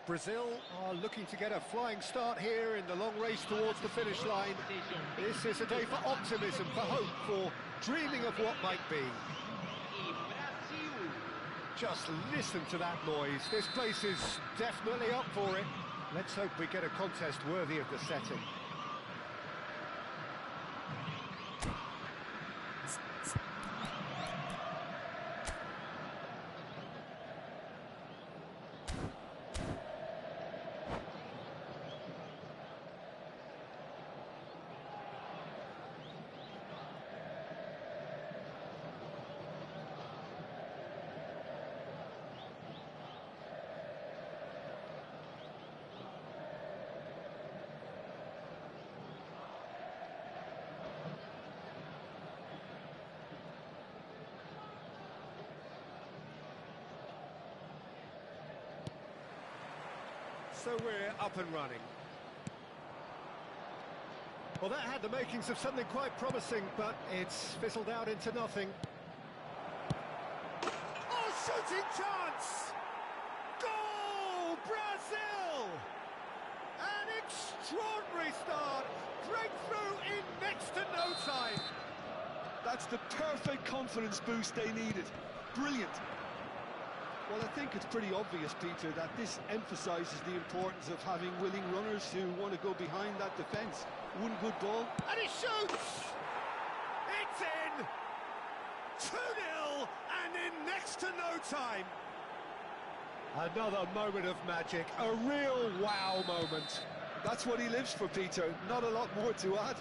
Brazil are looking to get a flying start here in the long race towards the finish line. This is a day for optimism, for hope, for dreaming of what might be. Just listen to that noise. This place is definitely up for it. Let's hope we get a contest worthy of the setting. So we're up and running. Well, that had the makings of something quite promising, but it's fizzled out into nothing. Oh, shooting chance! Goal, Brazil! An extraordinary start. Breakthrough in next to no time. That's the perfect confidence boost they needed. Brilliant. Well, I think it's pretty obvious, Peter, that this emphasises the importance of having willing runners who want to go behind that defence. One good ball. And he shoots! It's in! 2-0 and in next to no time. Another moment of magic, a real wow moment. That's what he lives for, Peter. Not a lot more to add.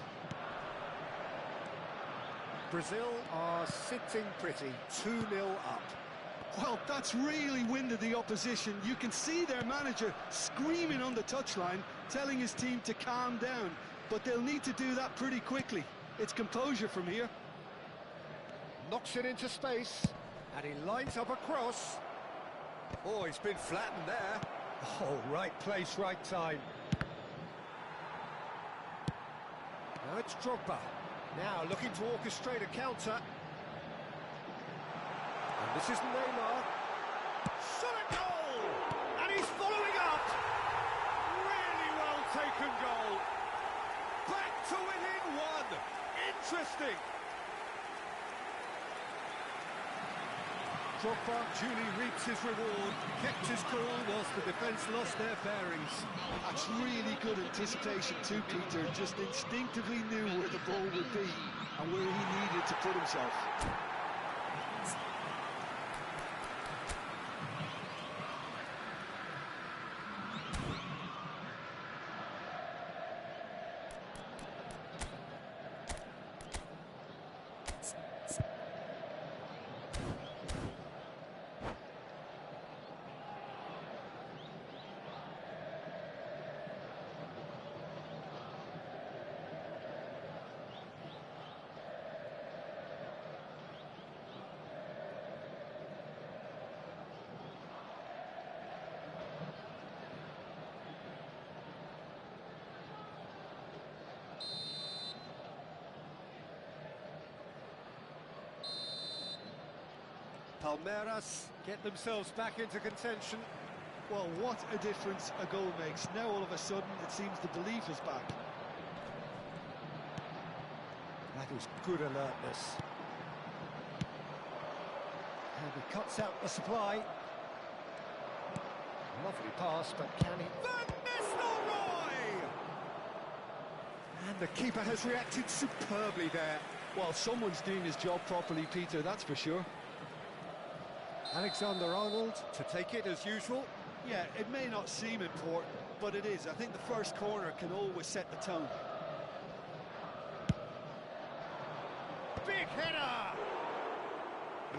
Brazil are sitting pretty, 2-0 up. Well, that's really winded the opposition. You can see their manager screaming on the touchline, telling his team to calm down. But they'll need to do that pretty quickly. It's composure from here. Knocks it into space, and he lines up a cross. Oh, he's been flattened there. Oh, right place, right time. Now it's Drogba. Now looking to orchestrate a counter. And this is Neymar. Shot at goal! And he's following up! Really well taken goal. Back to within one. Interesting. Drogba duly reaps his reward. Kept his cool whilst the defence lost their bearings. That's really good anticipation too, Peter. Just instinctively knew where the ball would be and where he needed to put himself. Palmeiras get themselves back into contention. Well, what a difference a goal makes. Now all of a sudden it seems the belief is back. That is good alertness. And he cuts out the supply. Lovely pass, but can he... Van Nistelrooy! And the keeper has reacted superbly there. Well, someone's doing his job properly, Peter, that's for sure. Alexander-Arnold to take it as usual. Yeah, it may not seem important, but it is. I think the first corner can always set the tone. Big header!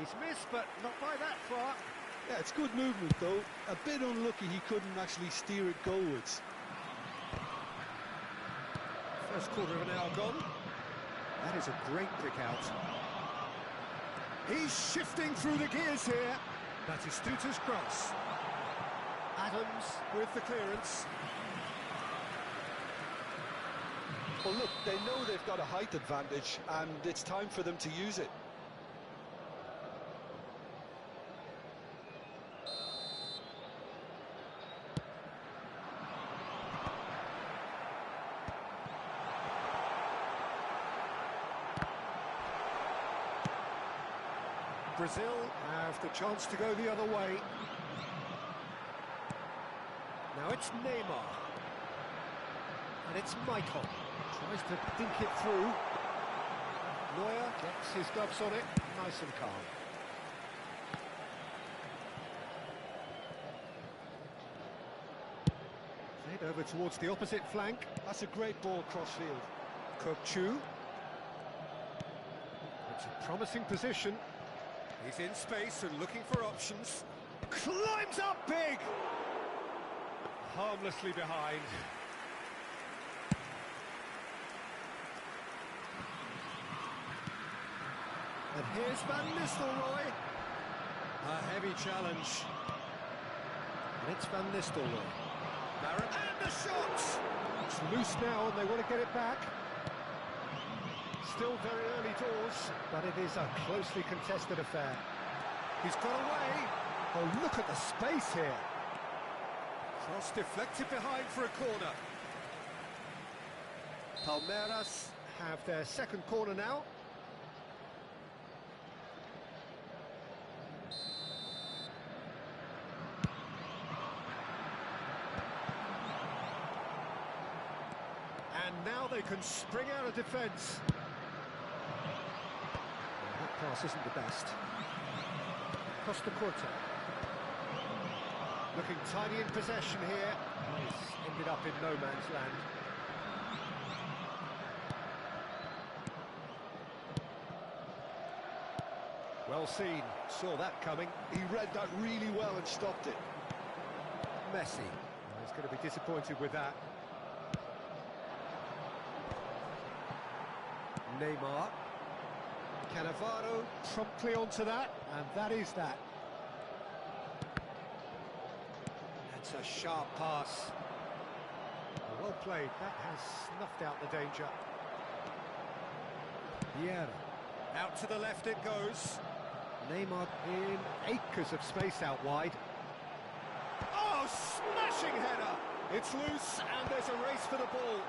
He's missed, but not by that far. Yeah, it's good movement, though. A bit unlucky he couldn't actually steer it goalwards. First quarter of an hour gone. That is a great pick out. He's shifting through the gears here. That is Stuta's cross. Adams with the clearance. Well, look, they know they've got a height advantage, and it's time for them to use it. Brazil have the chance to go the other way. Now it's Neymar. And it's Michael. Tries to dink it through. Neuer gets his gloves on it, nice and calm. Played over towards the opposite flank. That's a great ball crossfield. Kokchu. It's a promising position. He's in space and looking for options. Climbs up big! Harmlessly behind. And here's Van Nistelrooy. A heavy challenge. And it's Van Nistelrooy. Barrett. And the shots! It's loose now and they want to get it back. Still very early doors, but it is a closely contested affair. He's got away. Oh, look at the space here. Cross deflected behind for a corner. Palmeiras have their second corner now. And now they can spring out of defence. That pass isn't the best. Costa Curta. Looking tidy in possession here. He's ended up in no man's land. Well seen, saw that coming. He read that really well and stopped it. Messi. He's going to be disappointed with that. Neymar. Cannavaro promptly onto that, and that is that. That's a sharp pass. Well played, that has snuffed out the danger. Vieira. Out to the left it goes. Neymar in acres of space out wide. Oh, smashing header! It's loose, and there's a race for the ball.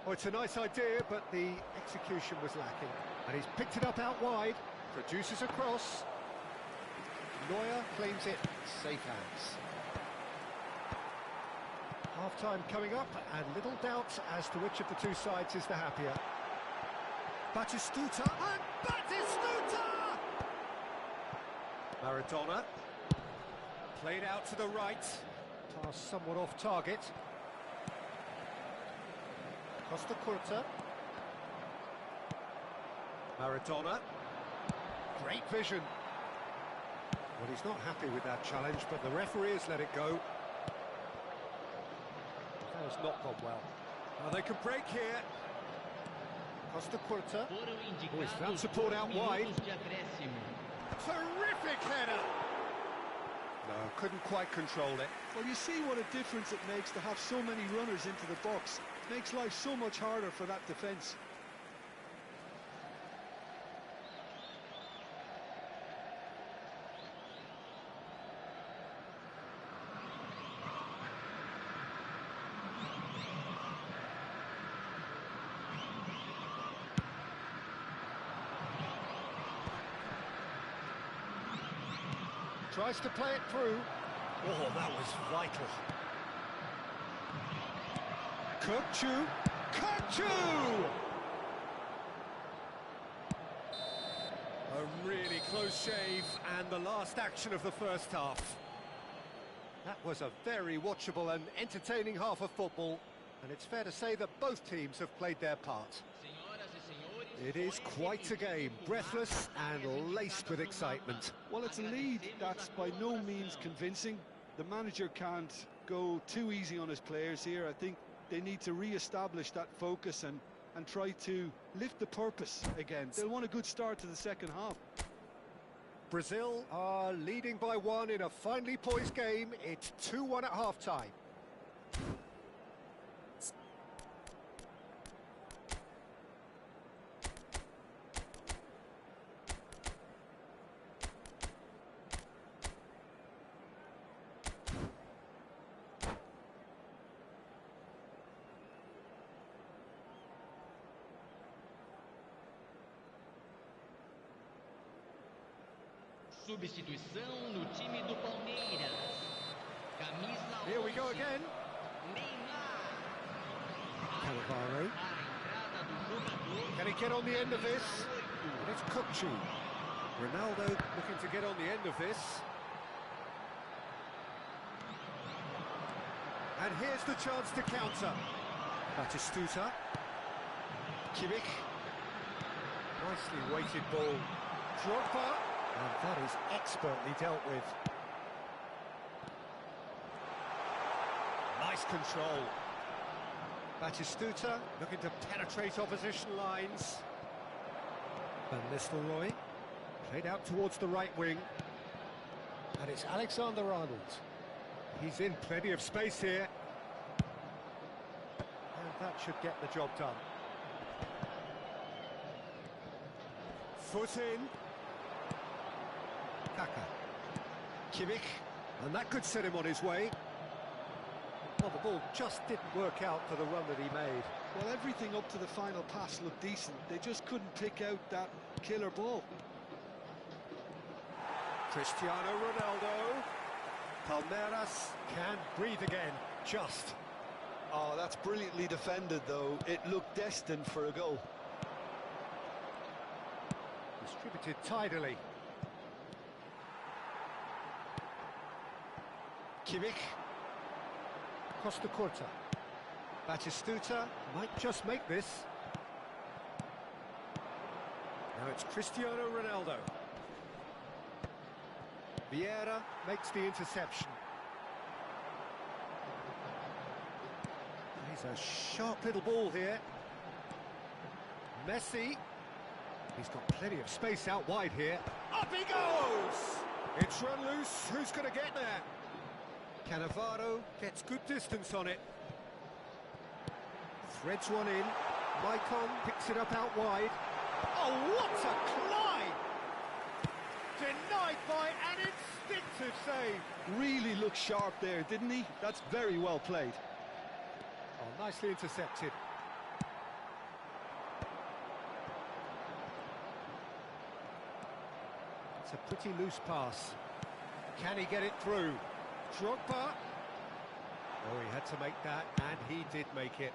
Oh, it's a nice idea, but the execution was lacking. And he's picked it up out wide, produces a cross. Neuer claims it, safe hands. Half-time coming up, and little doubt as to which of the two sides is the happier. Batistuta, and Batistuta! Maradona. Played out to the right. Pass somewhat off target. Costa Curta. Maradona. Great vision. Well, he's not happy with that challenge, but the referee has let it go. That has not gone well. Well, they can break here. Costa Curta. Oh, he's found support out wide. Terrific header! No, couldn't quite control it. Well, you see what a difference it makes to have so many runners into the box. It makes life so much harder for that defence. Tries to play it through. Oh, that was vital. Kokchu. Kokchu! A really close shave, and the last action of the first half. That was a very watchable and entertaining half of football, and it's fair to say that both teams have played their part. It is quite a game, breathless and laced with excitement. Well, it's a lead that's by no means convincing. The manager can't go too easy on his players here. I think they need to re-establish that focus and try to lift the purpose again. They'll want a good start to the second half. Brazil are leading by 1 in a finely poised game. It's 2-1 at half-time. Substituição no time do Palmeiras. Camisa 11. Here we go again. Neymar. Cannavaro. A entrada do jogador. Can he get on the end of this? Camisa 8. And it's Kukcu. Ronaldo looking to get on the end of this. And here's the chance to counter. Batistuta. Kimmich. Nicely weighted ball. Drogba. And that is expertly dealt with. Nice control. Batistuta looking to penetrate opposition lines. Van Nistelrooy played out towards the right wing. And it's Alexander-Arnold. He's in plenty of space here. And that should get the job done. Foot in. Kaka. Kimmich. And that could set him on his way. Well, the ball just didn't work out for the run that he made. Well, everything up to the final pass looked decent. They just couldn't pick out that killer ball. Cristiano Ronaldo. Palmeiras can breathe again, just. Oh, that's brilliantly defended, though. It looked destined for a goal. Distributed tidily. Kimmich. Costa Curta. Batistuta might just make this. Now it's Cristiano Ronaldo. Vieira makes the interception. He's a sharp little ball here. Messi. He's got plenty of space out wide here. Up he goes! It's run loose. Who's going to get there? Cannavaro gets good distance on it. Threads one in. Maicon picks it up out wide. Oh, what a climb! Denied by an instinctive save. Really looked sharp there, didn't he? That's very well played. Oh, nicely intercepted. It's a pretty loose pass. Can he get it through? Drogba. Oh, he had to make that, and he did make it.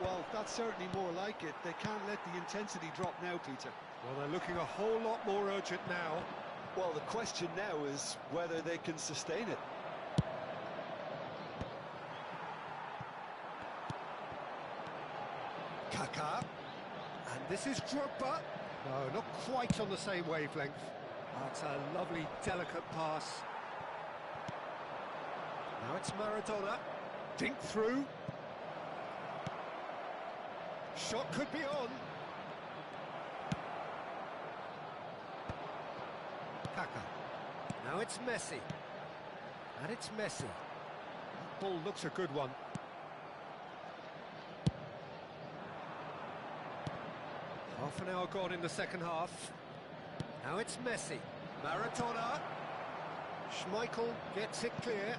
Well, that's certainly more like it. They can't let the intensity drop now, Peter. Well, they're looking a whole lot more urgent now. Well, the question now is whether they can sustain it. Kaka. And this is Drogba. No, not quite on the same wavelength. That's a lovely, delicate pass. Now it's Maradona. Dink through. Shot could be on. Kaka. Now it's Messi. And it's Messi. Ball looks a good one. Half an hour gone in the second half. Now it's Messi. Maradona. Schmeichel gets it clear.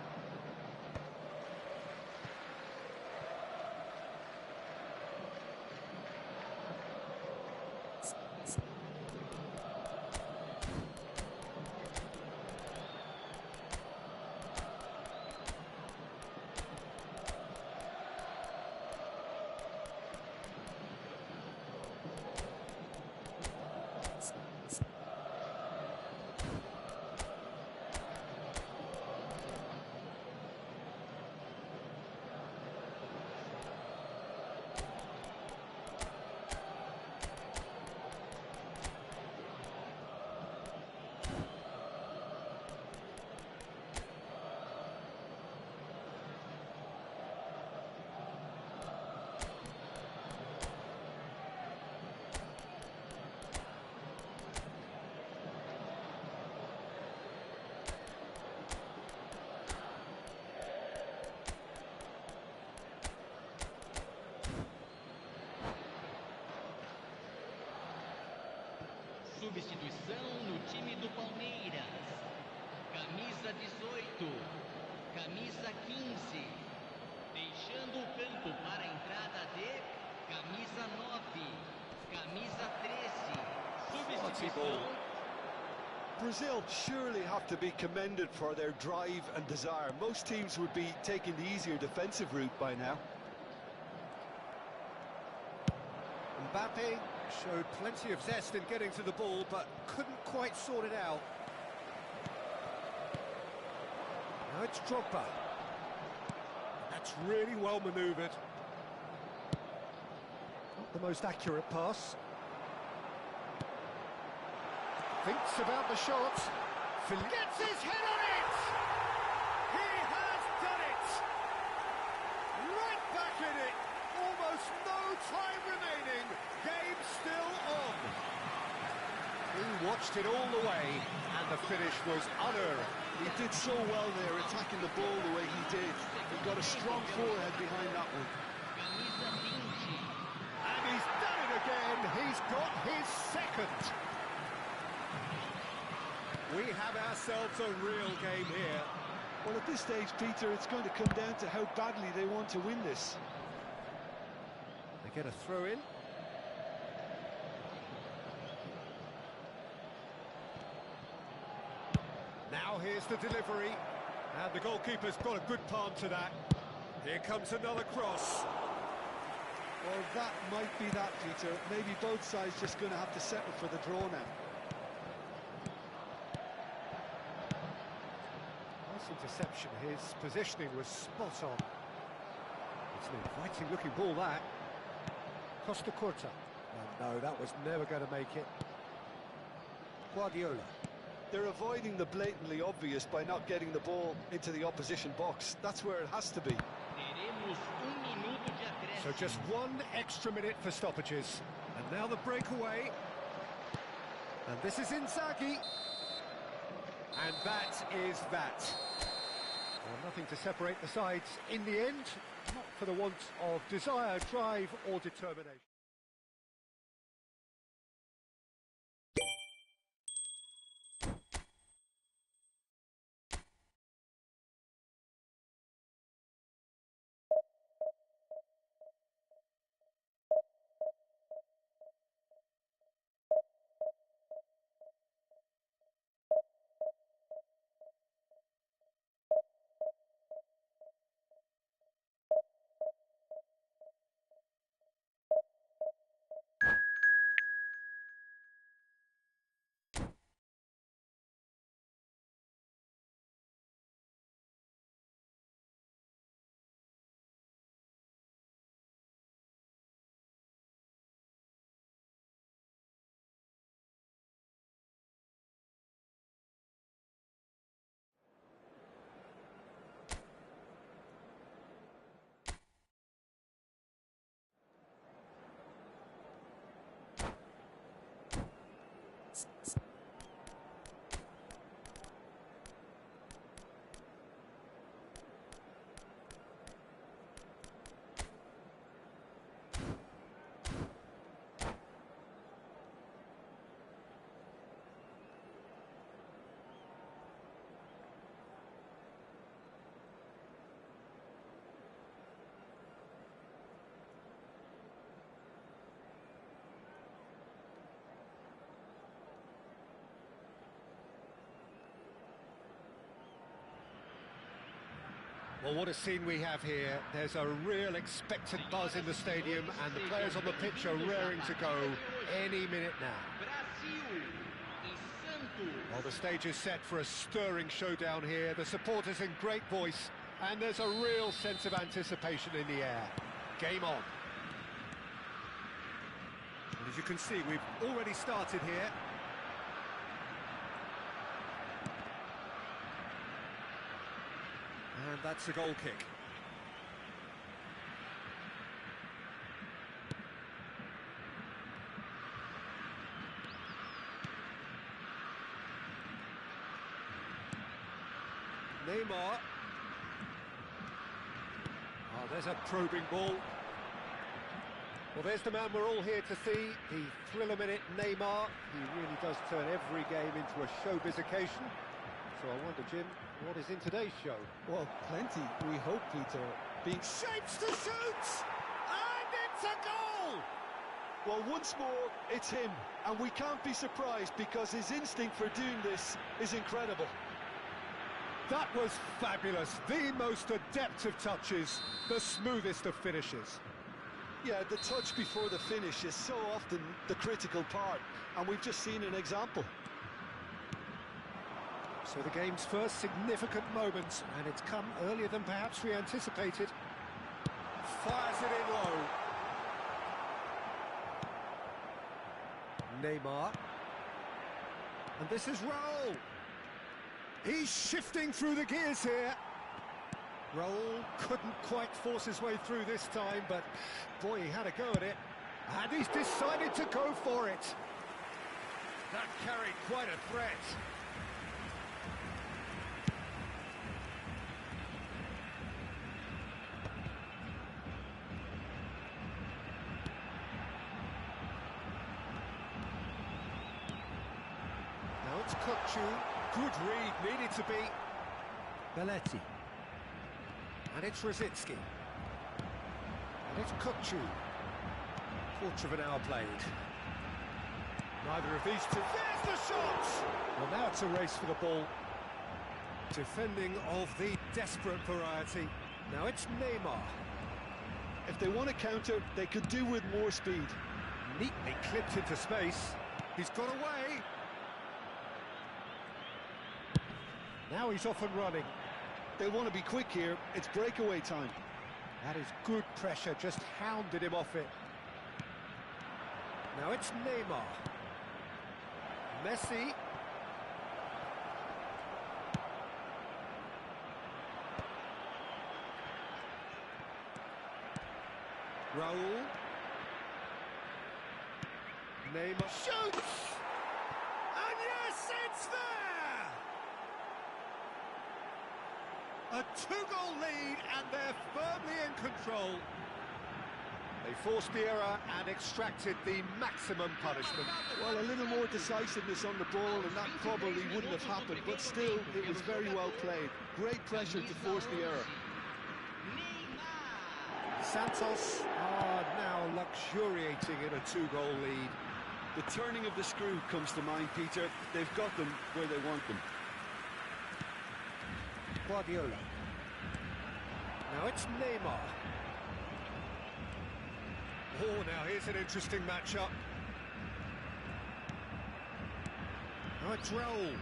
Substituição no time do Palmeiras. Camisa 18, camisa 15. Deixando o campo para a entrada de camisa 9, camisa 13. Substituição. Brazil surely have to be commended for their drive and desire. Most teams would be taking the easier defensive route by now. Mbappe showed plenty of zest in getting to the ball, but couldn't quite sort it out. Now it's Drogba. That's really well manoeuvred. Not the most accurate pass. Thinks about the shot. Gets his head on it! He has done it! Right back in it! Almost no time remaining. Game still on. He watched it all the way, and the finish was unerring. He did so well there, attacking the ball the way he did. He got a strong forehead behind that one. And he's done it again. He's got his second. We have ourselves a real game here. Well, at this stage, Peter, it's going to come down to how badly they want to win this. They get a throw in. Now here's the delivery. And the goalkeeper's got a good palm to that. Here comes another cross. Well, that might be that, Peter. Maybe both sides just going to have to settle for the draw now. Interception, his positioning was spot on. It's an inviting looking ball, that. Costa Curta. No, that was never going to make it. Guardiola. They're avoiding the blatantly obvious by not getting the ball into the opposition box. That's where it has to be. So just one extra minute for stoppages. And now the breakaway. And this is Inzaghi. And that is that. Well, nothing to separate the sides in the end, not for the want of desire, drive or determination. Well, what a scene we have here. There's a real expectant buzz in the stadium, and the players on the pitch are raring to go any minute now. Well, the stage is set for a stirring showdown here. The supporters in great voice, and there's a real sense of anticipation in the air. Game on. And as you can see, we've already started here. And that's a goal kick. Neymar. Oh, there's a probing ball. Well, there's the man we're all here to see, the thriller-minute Neymar. He really does turn every game into a showbiz occasion. So I wonder, Jim, what is in today's show? Well, plenty, we hope, Peter. Shapes to shoot! And it's a goal! Well, once more, it's him, and we can't be surprised because his instinct for doing this is incredible. That was fabulous. The most adept of touches, the smoothest of finishes. Yeah, the touch before the finish is so often the critical part, and we've just seen an example. So the game's first significant moment, and it's come earlier than perhaps we anticipated. Fires it in low. Neymar. And this is Raul. He's shifting through the gears here. Raul couldn't quite force his way through this time, but boy, he had a go at it. And he's decided to go for it. That carried quite a threat. Now it's Kukçu. Good read, needed to be. Belletti. And it's Rosicky. And it's Kukçu. Quarter of an hour played. Neither of these two. There's the shot! Well, now it's a race for the ball. Defending of the desperate variety. Now it's Neymar. If they want to counter, they could do with more speed. Neatly clipped into space. He's got away. Now he's off and running. They want to be quick here. It's breakaway time. That is good pressure, just hounded him off it. Now it's Neymar. Messi. Raul. Neymar shoots! And yes, it's there! A two-goal lead, and they're firmly in control. They forced the error and extracted the maximum punishment. Well, a little more decisiveness on the ball, and that probably wouldn't have happened, but still, it was very well played. Great pressure to force the error. Santos are now luxuriating in a two-goal lead. The turning of the screw comes to mind, Peter. They've got them where they want them. Guardiola. Now it's Neymar. Oh, now here's an interesting matchup. Now it's Raul.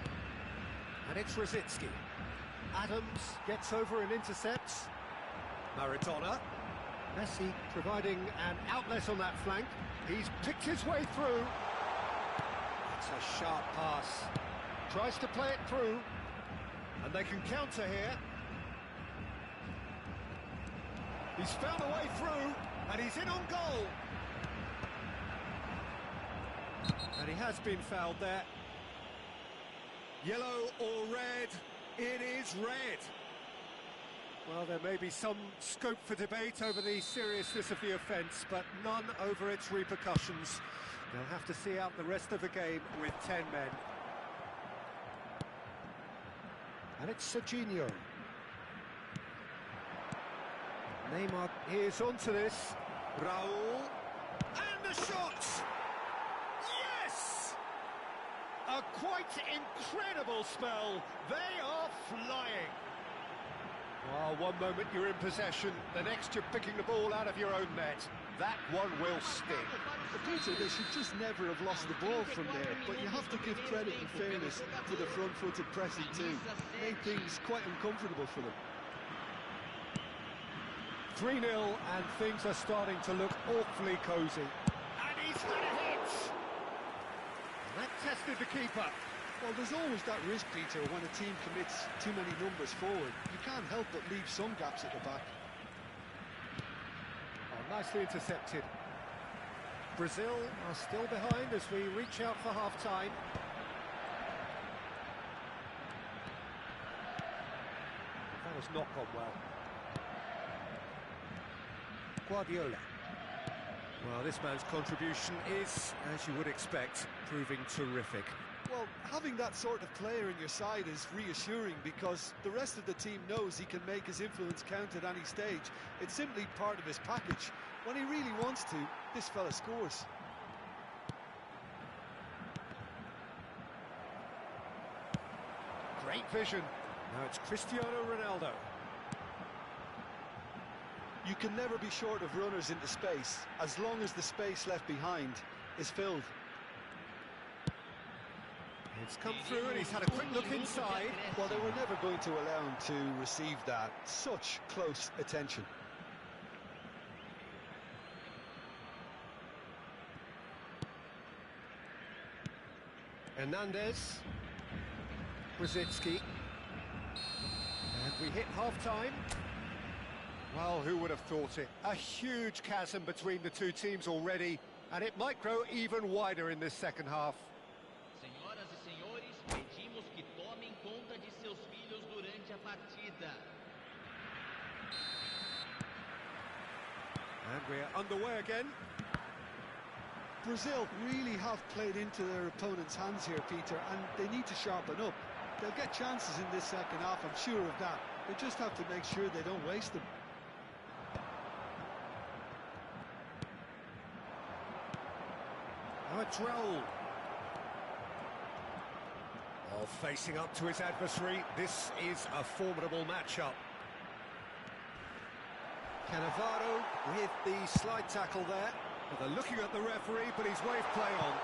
And it's Rosicky. Adams gets over and intercepts. Maradona. Messi providing an outlet on that flank. He's picked his way through. It's a sharp pass. Tries to play it through. And they can counter here. He's found a way through, and he's in on goal. And he has been fouled there. Yellow or red? It is red. Well, there may be some scope for debate over the seriousness of the offence, but none over its repercussions. They'll have to see out the rest of the game with 10 men. And it's Serginho. Neymar is onto this. Raul. And the shot! Yes! A quite incredible spell. They are flying. Oh, one moment you're in possession, the next you're picking the ball out of your own net. That one will sting. But Peter, they should just never have lost the ball from there, but you have to give credit and fairness to the front-footed pressing too. Made things quite uncomfortable for them. 3-0 and things are starting to look awfully cosy. And he's had a hit! That tested the keeper. Well, there's always that risk, Peter, when a team commits too many numbers forward. You can't help but leave some gaps at the back. Oh, nicely intercepted. Brazil are still behind as we reach out for half-time. That has not gone well. Guardiola. Well, this man's contribution is, as you would expect, proving terrific. Well, having that sort of player in your side is reassuring because the rest of the team knows he can make his influence count at any stage. It's simply part of his package. When he really wants to, this fella scores. Great vision. Now it's Cristiano Ronaldo. You can never be short of runners into space, as long as the space left behind is filled. It's come through and he's had a quick look inside. Well, they were never going to allow him to receive that. Such close attention. Hernandez. Brzezinski. And we hit half-time. Well, who would have thought it? A huge chasm between the two teams already, and it might grow even wider in this second half. Senhoras e senhores, pedimos que tomem conta de seus filhos durante a partida. And we're underway again. Brazil really have played into their opponent's hands here, Peter, and they need to sharpen up. They'll get chances in this second half, I'm sure of that. They just have to make sure they don't waste them. Now it's Raul. Oh, facing up to his adversary. This is a formidable matchup. Cannavaro with the slide tackle there. Well, they're looking at the referee, but he's waved play on.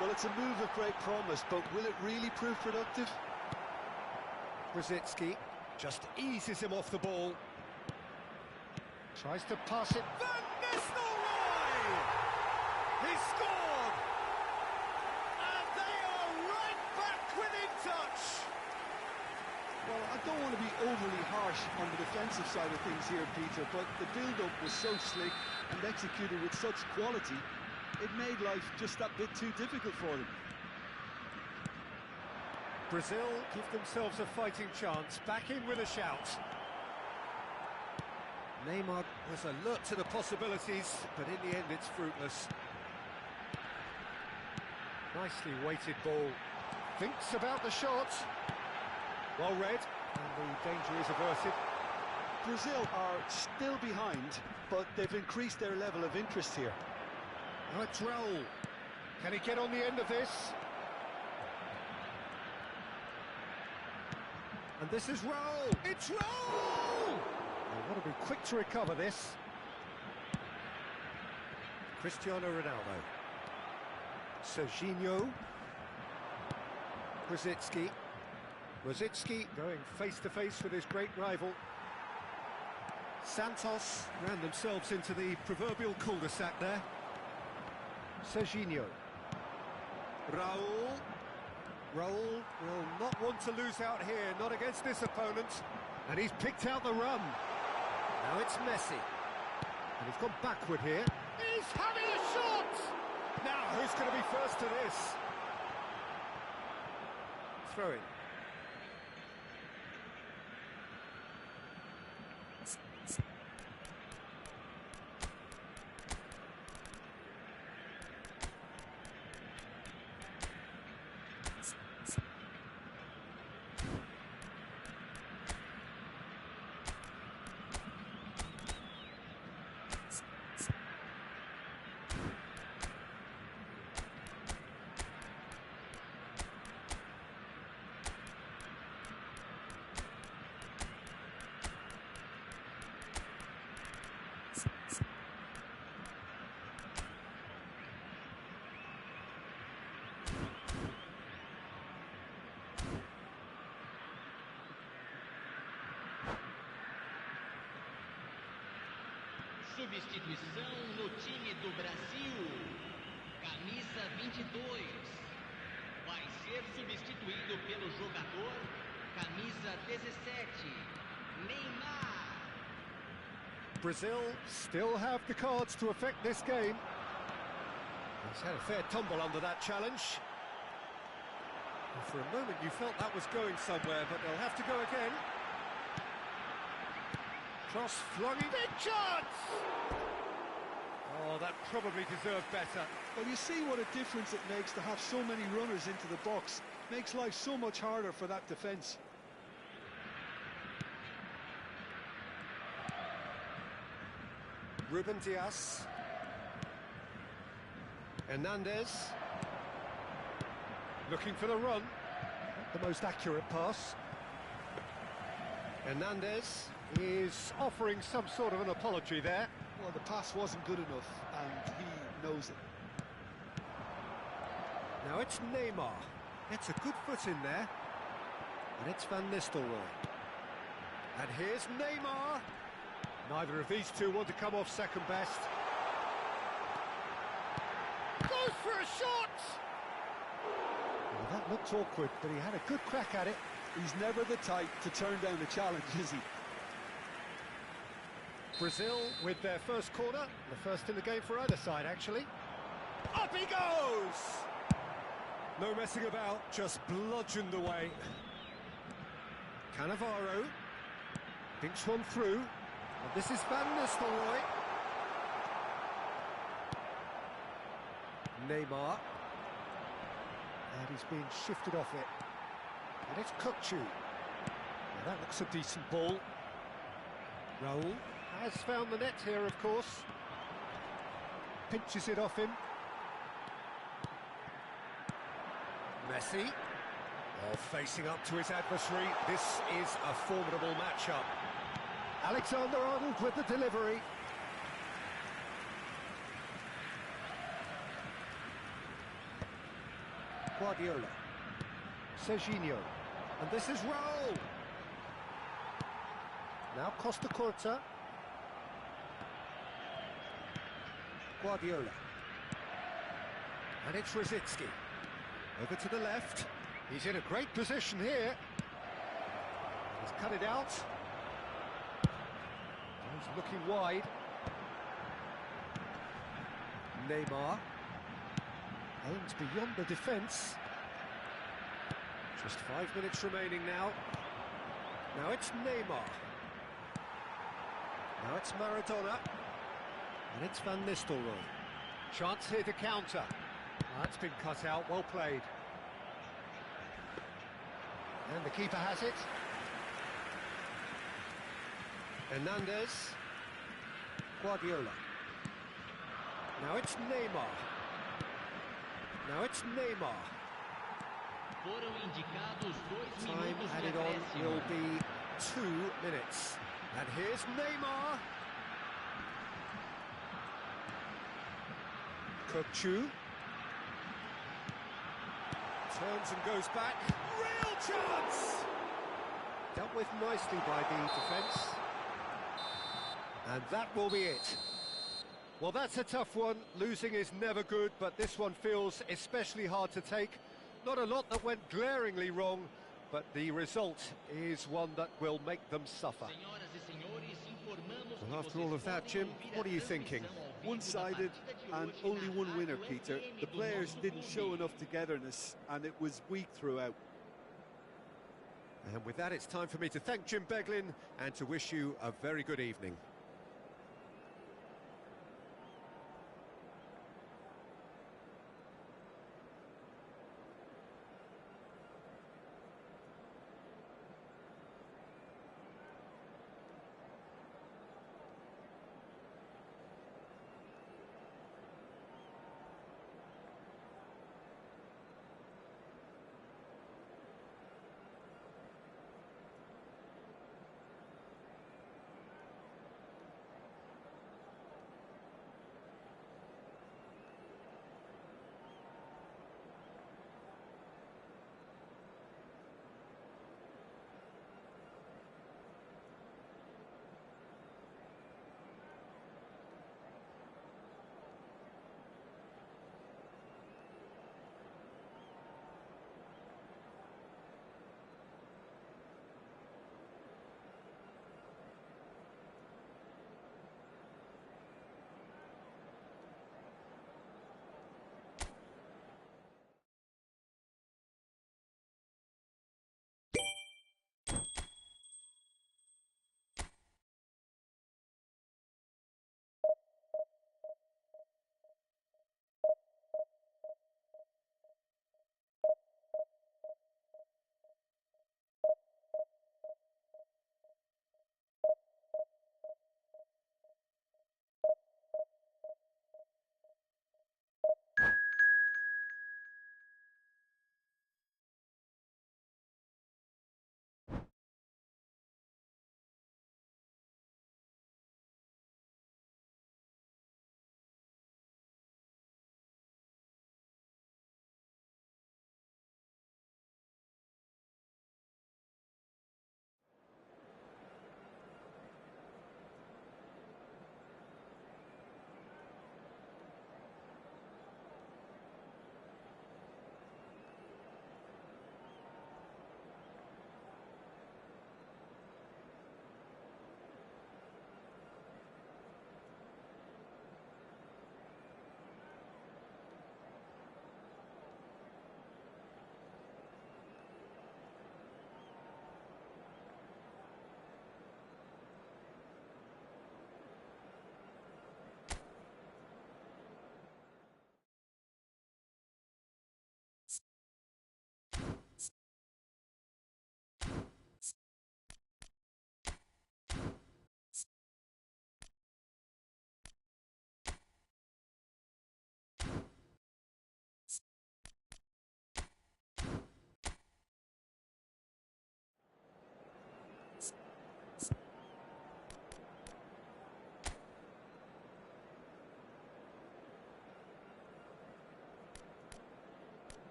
Well, it's a move of great promise, but will it really prove productive? Brzezinski just eases him off the ball. Tries to pass it. Van Nistelrooy! He scored! And they are right back within touch! Well, I don't want to be overly harsh on the defensive side of things here, Peter, but the build-up was so slick and executed with such quality, it made life just that bit too difficult for them. Brazil give themselves a fighting chance, back in with a shout. Neymar was alert to the possibilities, but in the end it's fruitless. Nicely weighted ball. Thinks about the shot. Well read, and the danger is averted. Brazil are still behind, but they've increased their level of interest here. Now it's Raul. Can he get on the end of this? And this is Raul. It's Raul! They want to be quick to recover this. Cristiano Ronaldo. Serginho. Brzezinski. Brzezinski going face-to-face with his great rival. Santos ran themselves into the proverbial cul-de-sac there. Serginho. Raul. Raul will not want to lose out here, not against this opponent. And he's picked out the run. Now it's Messi. And he's gone backward here. He's having a shot! Now, who's going to be first to this? Throw it. Substituição no time do Brasil. Camisa 22. Vai ser substituído pelo jogador camisa 17, Neymar. Brazil still have the cards to affect this game. He's had a fair tumble under that challenge. And for a moment you felt that was going somewhere, but they'll have to go again. Cross flung in. Big chance! Oh, that probably deserved better. Well, you see what a difference it makes to have so many runners into the box. Makes life so much harder for that defence. Ruben Dias. Hernandez. Looking for the run. Not the most accurate pass. Hernandez is offering some sort of an apology there. Well, the pass wasn't good enough, and he knows it. Now it's Neymar. Gets a good foot in there. And it's Van Nistelrooy. And here's Neymar. Neither of these two want to come off second best. Goes for a shot! Well, that looked awkward, but he had a good crack at it. He's never the type to turn down a challenge, is he? Brazil with their first corner, the first in the game for either side, actually. Up he goes! No messing about, just bludgeoned away. Cannavaro thinks one through, and this is Van Nistelrooy. Neymar, and he's being shifted off it. And it's Kukçu. Now that looks a decent ball. Raul has found the net here, of course. Pinches it off him. Messi. Oh, facing up to his adversary. This is a formidable matchup. Alexander-Arnold with the delivery. Guardiola. Serginho. And this is Raul. Now Costa Curta. Guardiola. And it's Rosicky. Over to the left. He's in a great position here. He's cut it out. He's looking wide. Neymar. Aims beyond the defence. Just 5 minutes remaining now. Now it's Neymar. Now it's Maradona. And it's Van Nistelrooy. Chance here to counter. That's been cut out, well played. And the keeper has it. Hernandez. Guardiola. Now it's Neymar. Now it's Neymar. Foram indicados 2 Time minutos de added on acréscimo. will be 2 minutes. And here's Neymar. Kukçu. Turns and goes back. Real chance! Dealt with nicely by the defence. And that will be it. Well, that's a tough one. Losing is never good, but this one feels especially hard to take. Not a lot that went glaringly wrong, but the result is one that will make them suffer. Senhoras e senhores, informamos que Well, after vocês all of that, podem Jim, ouvir what a are you thinking? transmissão ao vivo da One-sided partida de and hoje only na one winner, Rádio Peter. FM The do players nosso didn't show clube. enough togetherness, and it was weak throughout. And with that, it's time for me to thank Jim Beglin and to wish you a very good evening.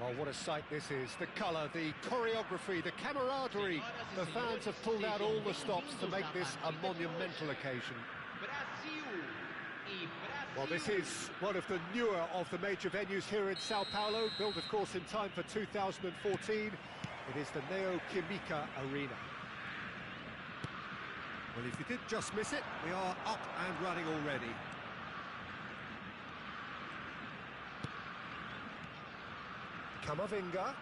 Oh, what a sight this is. The colour, the choreography, the camaraderie. The fans have pulled out all the stops to make this a monumental occasion. Well, this is one of the newer of the major venues here in Sao Paulo, built, of course, in time for 2014. It is the Neo Química Arena. Well, if you did just miss it, we are up and running already. Camavinga.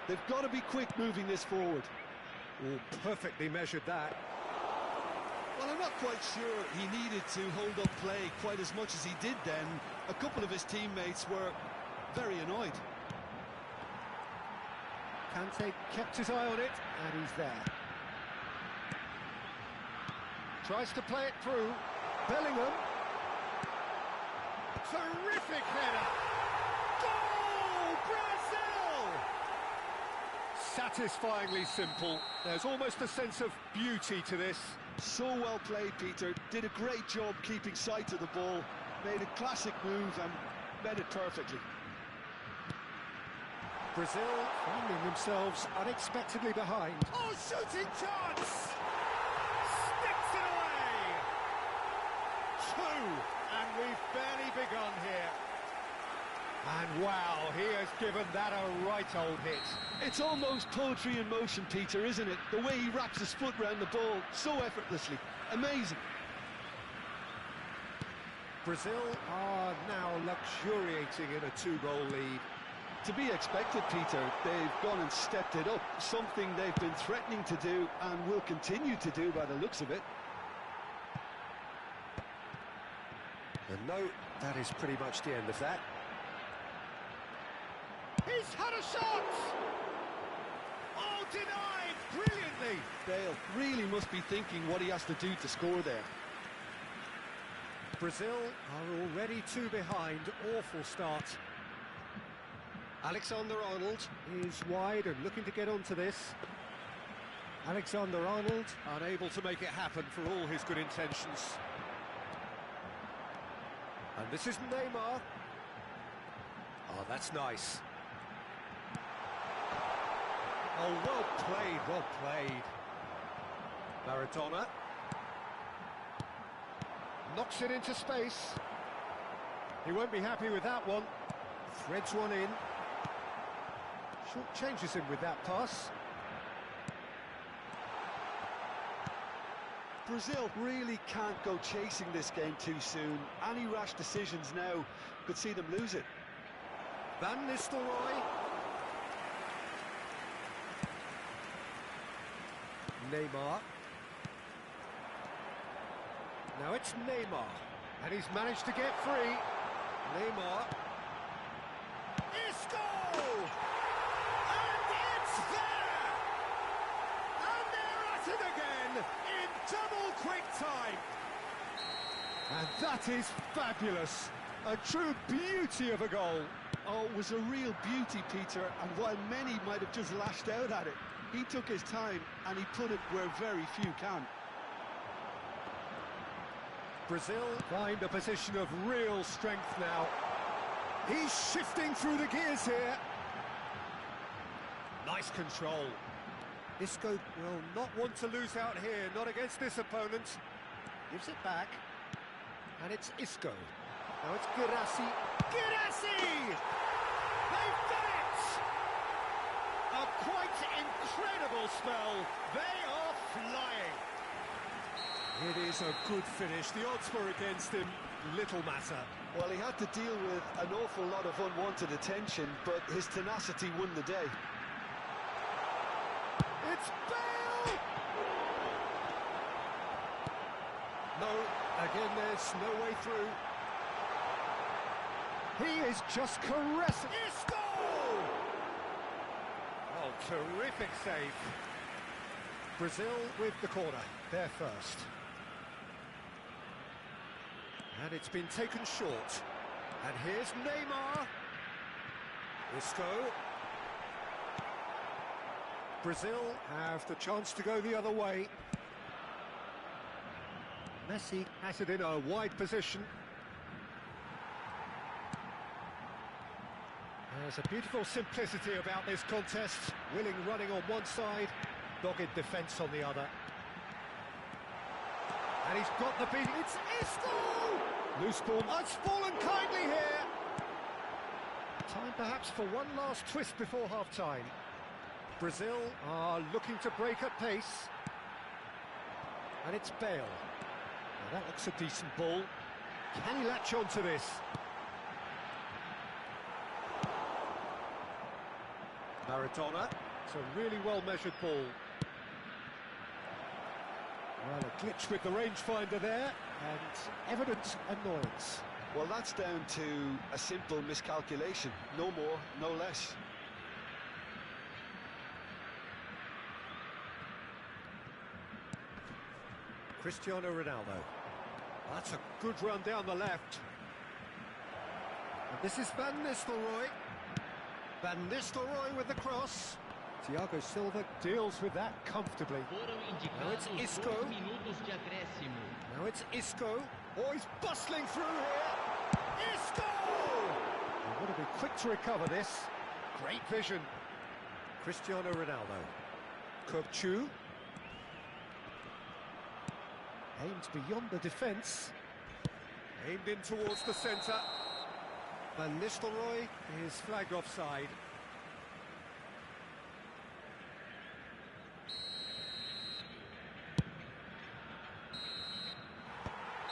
They've got to be quick moving this forward. Oh, perfectly measured that. Well, I'm not quite sure he needed to hold up play quite as much as he did then. A couple of his teammates were very annoyed. Kante kept his eye on it, and he's there. Tries to play it through. Bellingham. Terrific header! Goal! Brazil! Satisfyingly simple. There's almost a sense of beauty to this. So well played, Peter. Did a great job keeping sight of the ball. Made a classic move and met it perfectly. Brazil finding themselves unexpectedly behind. Oh, shooting chance! Sticks it away! 2, and we've barely begun here. And wow, he has given that a right old hit. It's almost poetry in motion, Peter, isn't it? The way he wraps his foot round the ball so effortlessly. Amazing. Brazil are now luxuriating in a 2-goal lead. To be expected, Peter. They've gone and stepped it up, something they've been threatening to do and will continue to do by the looks of it. And no, that is pretty much the end of that. He's had a shot! Oh, denied brilliantly! Bale really must be thinking what he has to do to score there. Brazil are already 2 behind. Awful start. Alexander-Arnold is wide and looking to get onto this. Alexander-Arnold unable to make it happen for all his good intentions. And this is Neymar. Oh, that's nice. Oh, well played, well played. Maradona. Knocks it into space. He won't be happy with that one. Threads one in. Short changes him with that pass. Brazil really can't go chasing this game too soon. Any rash decisions now could see them lose it. Van Nistelrooy. Neymar. Now it's Neymar. And he's managed to get free. Neymar. Isco! And it's there! And they're at it again in double quick time. And that is fabulous. A true beauty of a goal. Oh, it was a real beauty, Peter, and while many might have just lashed out at it, he took his time and he put it where very few can. Brazil find a position of real strength now. He's shifting through the gears here. Nice control. Isco will not want to lose out here, not against this opponent. Gives it back. And it's Isco. Now it's Girassi. Girassi! They've done it! A quite incredible spell. They are flying. It is a good finish. The odds were against him. Little matter. Well, he had to deal with an awful lot of unwanted attention, but his tenacity won the day. It's Bale! No, again, there's no way through. He is just caressing. Isco! Oh, terrific save. Brazil with the corner. They're first. And it's been taken short. And here's Neymar. Isco. Brazil have the chance to go the other way. Messi has it in a wide position. There's a beautiful simplicity about this contest. Willing running on one side, dogged defence on the other. And he's got the beat. It's Isco! Loose ball. Oh, it's fallen kindly here. Time perhaps for one last twist before half-time. Brazil are looking to break at pace. And it's Bale. Now that looks a decent ball. Can he latch on to this? Maradona. It's a really well-measured ball. Well, a glitch with the rangefinder there, and evident annoyance. Well, that's down to a simple miscalculation. No more, no less. Cristiano Ronaldo. That's a good run down the left. And this is Van Nistelrooy. Van Nistelrooy with the cross. Thiago Silva deals with that comfortably. Now it's Isco. Now it's Isco. Oh, he's bustling through here. Isco! They want to be quick to recover this. Great vision. Cristiano Ronaldo. Kökçü. Aimed beyond the defence. Aimed in towards the centre. Van Nistelrooy is flagged offside.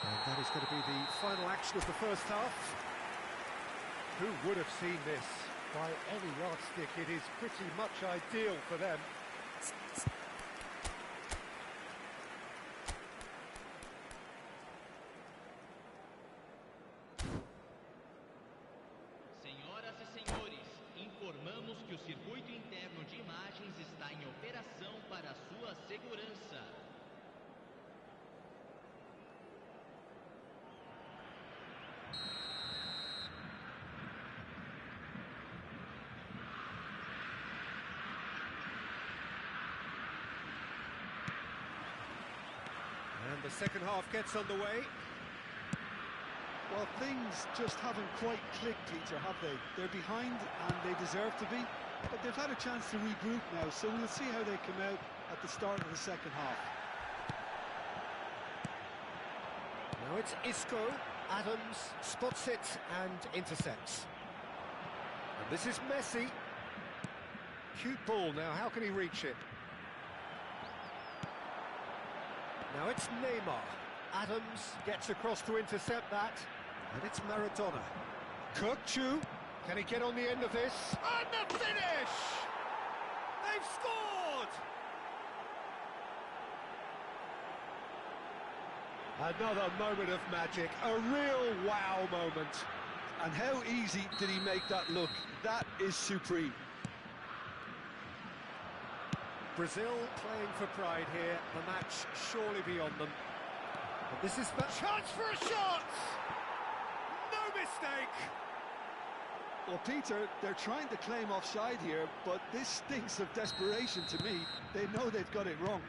And that is going to be the final action of the first half. Who would have seen this? By any yardstick, it is pretty much ideal for them. Senhoras e senhores, informamos que o circuito interno de imagens está em operação para sua segurança. And the second half gets underway. Well, things just haven't quite clicked, Peter, have they? They're behind and they deserve to be, but they've had a chance to regroup now, so we'll see how they come out at the start of the second half. Now it's Isco. Adams spots it and intercepts. And this is Messi. Cute ball now, how can he reach it? Now it's Neymar. Adams gets across to intercept that. And it's Maradona. Kökçü. Can he get on the end of this? And the finish! They've scored! Another moment of magic. A real wow moment. And how easy did he make that look? That is supreme. Brazil playing for pride here. The match surely beyond them. And this is the chance for a shot! No mistake! Well, Peter, they're trying to claim offside here, but this stinks of desperation to me. They know they've got it wrong.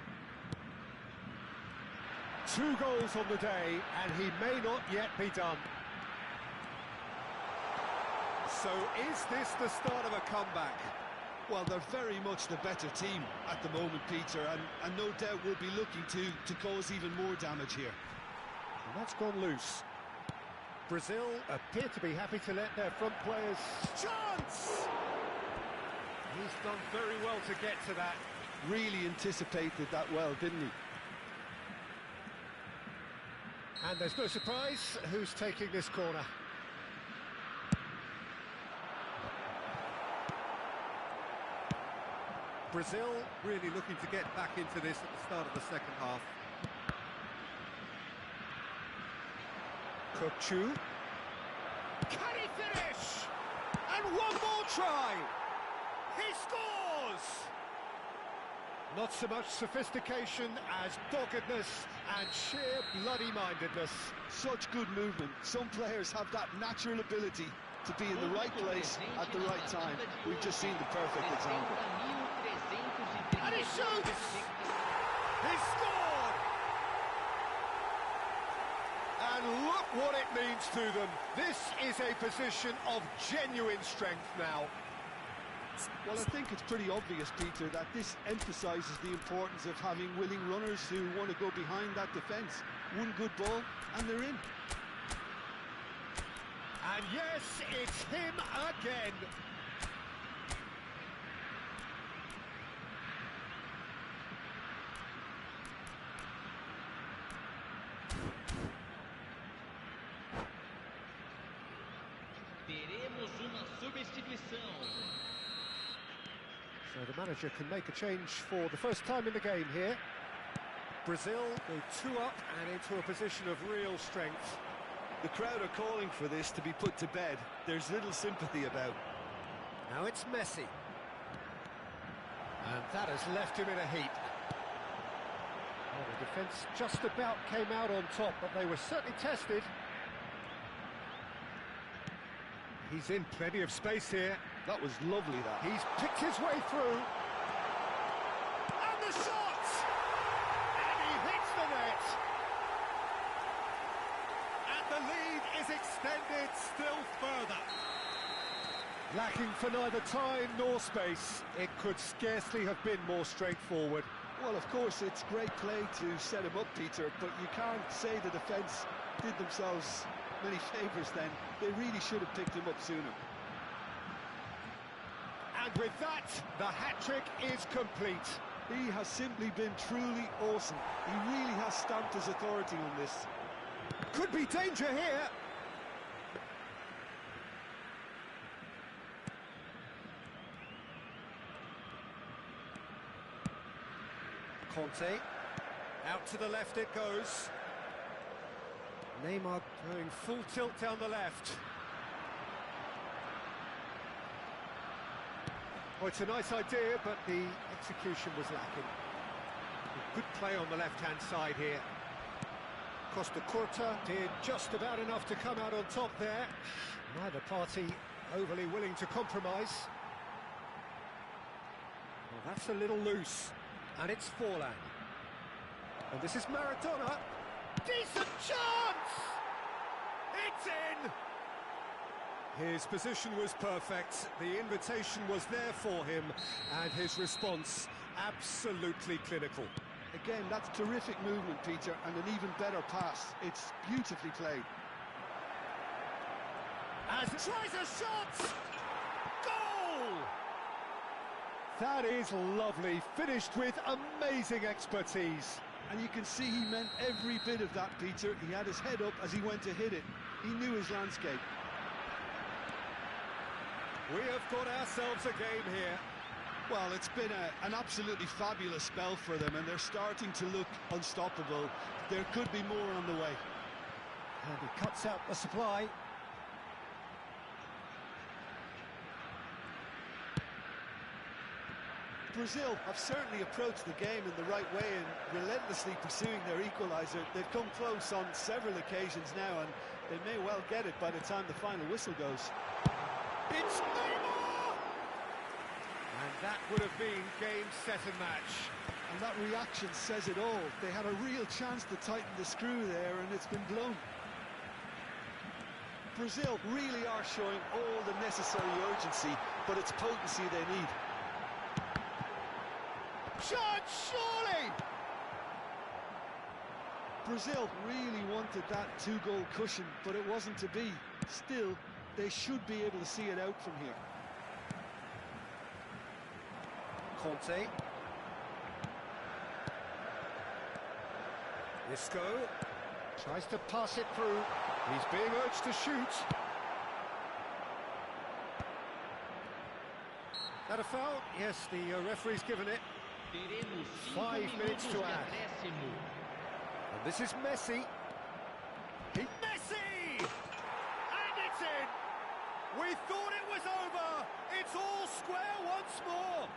2 goals on the day, and he may not yet be done. So is this the start of a comeback? Well, they're very much the better team at the moment, Peter, and no doubt will be looking to cause even more damage here. And that's gone loose. Brazil appear to be happy to let their front players... Chance! He's done very well to get to that. Really anticipated that well, didn't he? And there's no surprise who's taking this corner. Brazil really looking to get back into this at the start of the second half. Kökçü. Can he finish? And one more try! He scores! Not so much sophistication as doggedness and sheer bloody-mindedness. Such good movement. Some players have that natural ability to be in the right place at the right time. We've just seen the perfect example. And he shoots! He scored! what it means to them. This is a position of genuine strength now. Well, I think it's pretty obvious, Peter, that this emphasises the importance of having willing runners who want to go behind that defence. One good ball, and they're in. And yes, it's him again. Teremos uma substituição. So the manager can make a change for the first time in the game here. Brazil go 2 up and into a position of real strength. The crowd are calling for this to be put to bed. There's little sympathy about. Now it's Messi. And that has left him in a heap. Well, the defence just about came out on top, but they were certainly tested. He's in plenty of space here. That was lovely, that. He's picked his way through. And the shot! And he hits the net. And the lead is extended still further. Lacking for neither time nor space. It could scarcely have been more straightforward. Well, of course, it's great play to set him up, Peter, but you can't say the defence did themselves many favours then. They really should have picked him up sooner. And with that, the hat-trick is complete. He has simply been truly awesome. He really has stamped his authority on this. Could be danger here. Conte. Out to the left it goes. Neymar Going full tilt down the left. Oh, it's a nice idea, but the execution was lacking. Good play on the left-hand side here. Costa Curta Did just about enough to come out on top there. neither party Overly willing to compromise. Well, that's a little loose. and it's Forlan. And this is Maradona. Decent chance! It's in! His position was perfect, the invitation was there for him, and his response absolutely clinical. Again, that's terrific movement, Peter, and an even better pass. It's beautifully played. As tries a shot! Goal! That is lovely, finished with amazing expertise. And you can see he meant every bit of that, Peter. He had his head up as he went to hit it. He knew his landscape. We have got ourselves a game here. Well, it's been an absolutely fabulous spell for them, and they're starting to look unstoppable. There could be more on the way. And he cuts out the supply. Brazil have certainly approached the game in the right way and relentlessly pursuing their equaliser. They've come close on several occasions now, and they may well get it by the time the final whistle goes. It's Neymar! And that would have been game, set and match. And that reaction says it all. They had a real chance to tighten the screw there, and it's been blown. Brazil really are showing all the necessary urgency, but it's potency they need. Chance, surely! Brazil really wanted that two-goal cushion, but it wasn't to be. Still, they should be able to see it out from here. Conte. Isco Tries to pass it through. He's being urged to shoot. That a foul? Yes, the referee's given it. Teremos 5 minutes to de add. acréscimo. And this is Messi. Messi! And it's in! We thought it was over. It's all square once more.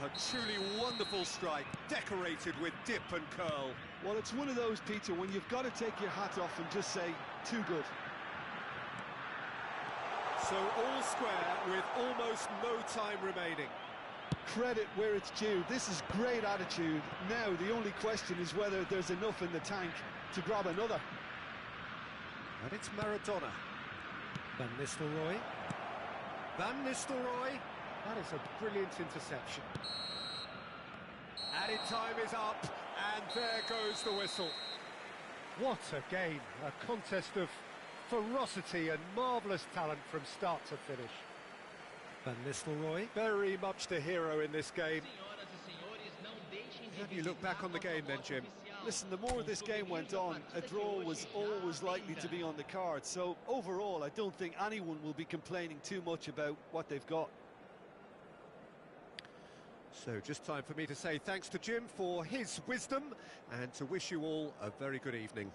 A truly wonderful strike, decorated with dip and curl. Well, it's one of those, Peter, when you've got to take your hat off and just say, too good. So all square with almost no time remaining. Credit where it's due. This is great attitude. Now, the only question is whether there's enough in the tank to grab another. And it's Maradona. Van Nistelrooy. Van Nistelrooy. That is a brilliant interception. Added time is up, and there goes the whistle. What a game, a contest of ferocity and marvellous talent from start to finish. Van Nistelrooy, very much the hero in this game. How do you look back on the game then, Jim? Listen, the more this game went on, a draw was always likely to be on the card. So overall, I don't think anyone will be complaining too much about what they've got. So just time for me to say thanks to Jim for his wisdom and to wish you all a very good evening.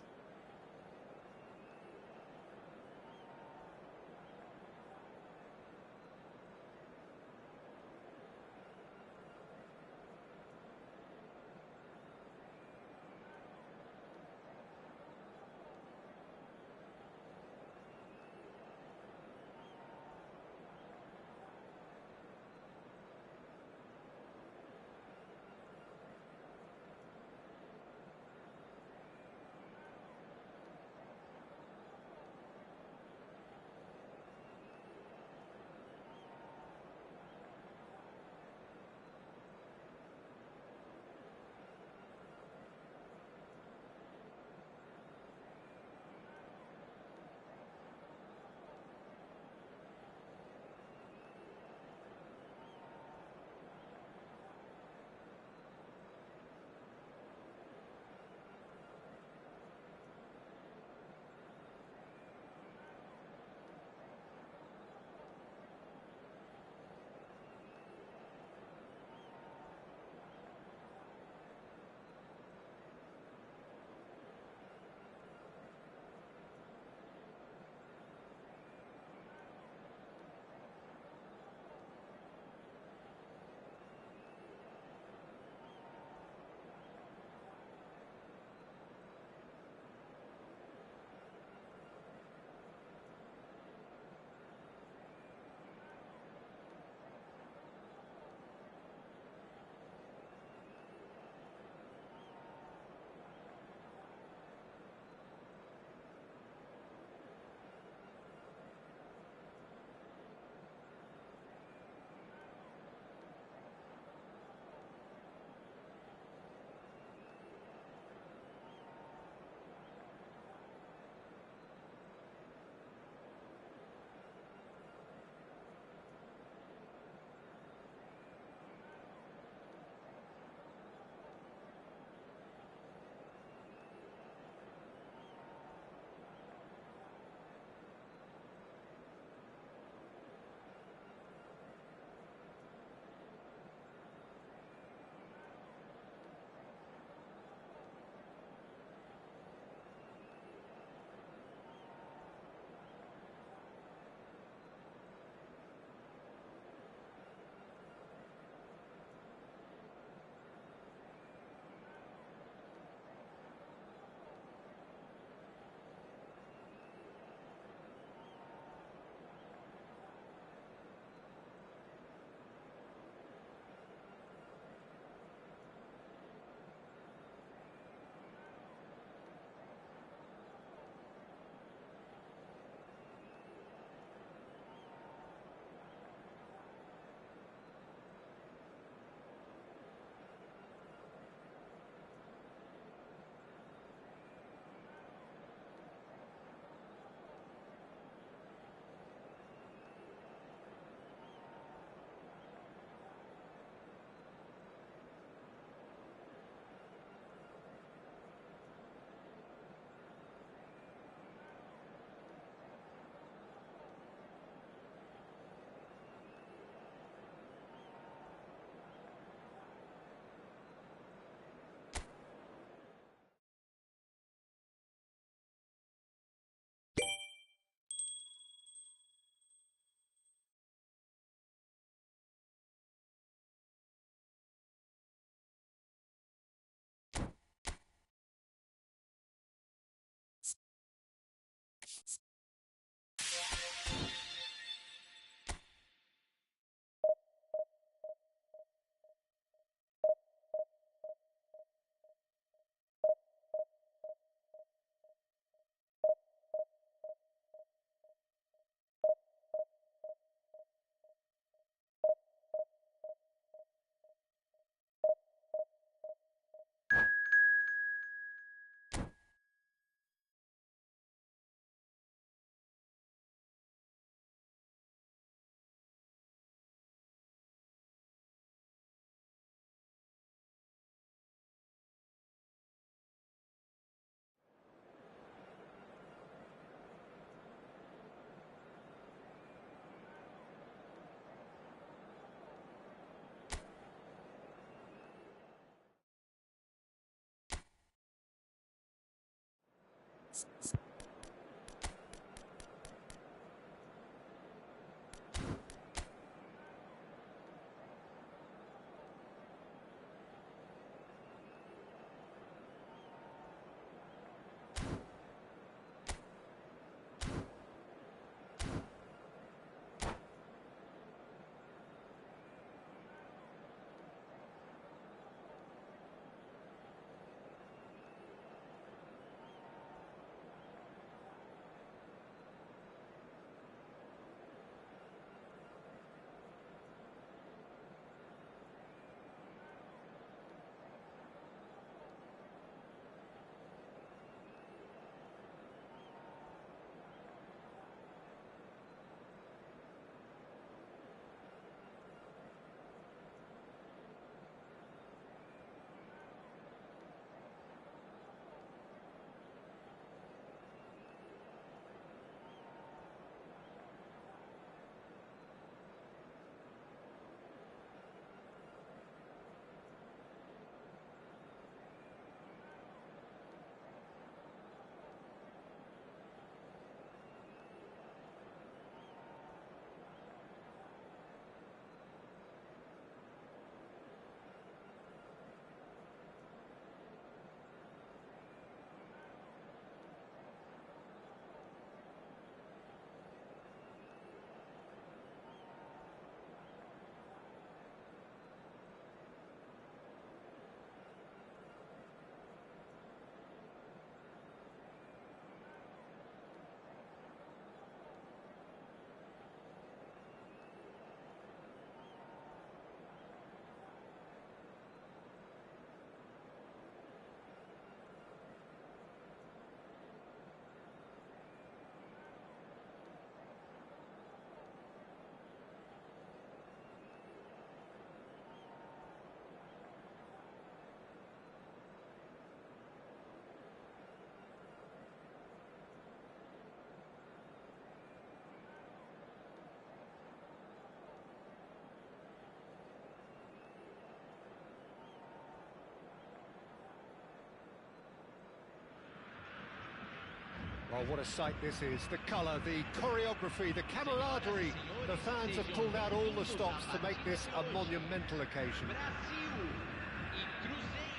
Well, what a sight this is. The colour, the choreography, the camaraderie. The fans have pulled out all the stops to make this a monumental occasion.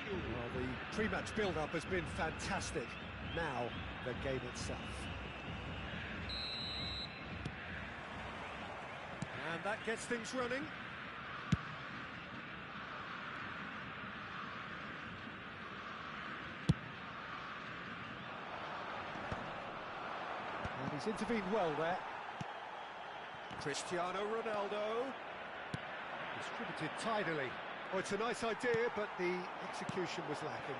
Well, the pre-match build-up has been fantastic. Now, the game itself. And that gets things running. And he's intervened well there. Cristiano Ronaldo. Distributed tidily. Oh, it's a nice idea, but the execution was lacking.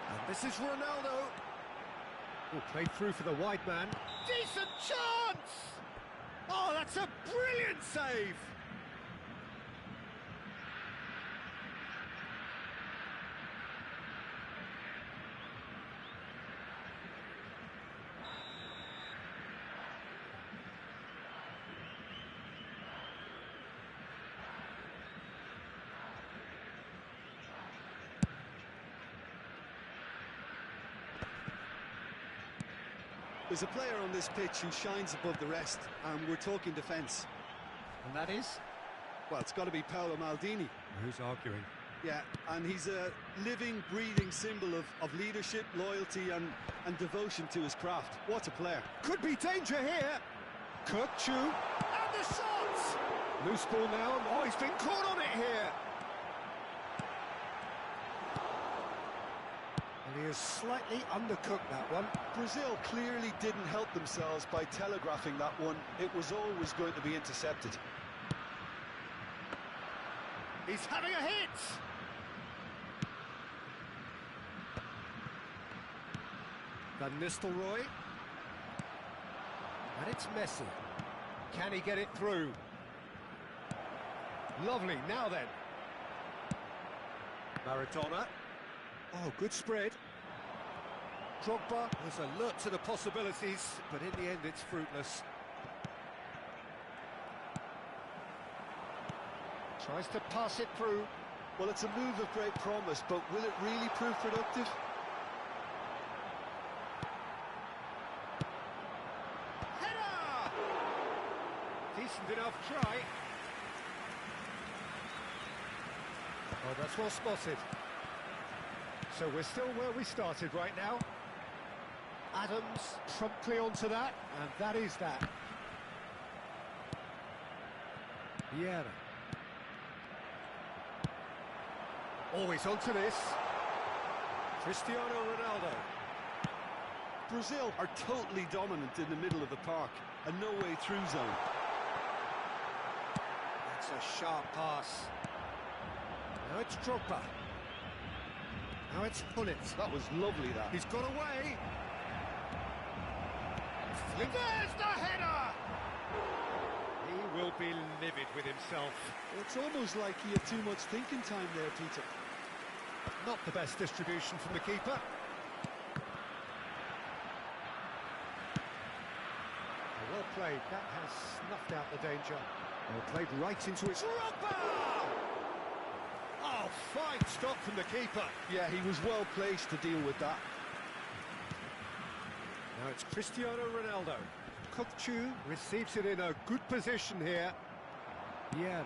And this is Ronaldo. Oh, played through for the wide man. Decent chance! Oh, that's a brilliant save! There's a player on this pitch who shines above the rest, and we're talking defence. And that is? Well, it's got to be Paolo Maldini. Who's arguing? Yeah, and he's a living, breathing symbol of leadership, loyalty and devotion to his craft. What a player. Could be danger here. Kirkchu. And the shot! Loose ball now. Oh, he's been caught on it here. And he has slightly undercooked that one. Brazil clearly didn't help themselves by telegraphing that one. It was always going to be intercepted. He's having a hit! Van Nistelrooy. And it's Messi. Can he get it through? Lovely, now then. Maradona. Oh, good spread. Drogba was alert to the possibilities, but in the end it's fruitless. Tries to pass it through. Well, it's a move of great promise, but will it really prove productive? Decent enough try. Oh, that's well spotted. So we're still where we started right now. Adams promptly onto that, and that is that. Vieira. Always onto this. Cristiano Ronaldo. Brazil are totally dominant in the middle of the park, a no-way-through zone. That's a sharp pass. Now it's Drogba. Now it's Pullet. That was lovely, that. He's got away. There's the header! He will be livid with himself. It's almost like he had too much thinking time there, Peter. Not the best distribution from the keeper. Well played. That has snuffed out the danger. Well played right into its... Drogba! Oh, fine stop from the keeper. Yeah, he was well placed to deal with that. Now it's Cristiano Ronaldo. Kokchu receives it in a good position here. Vieira.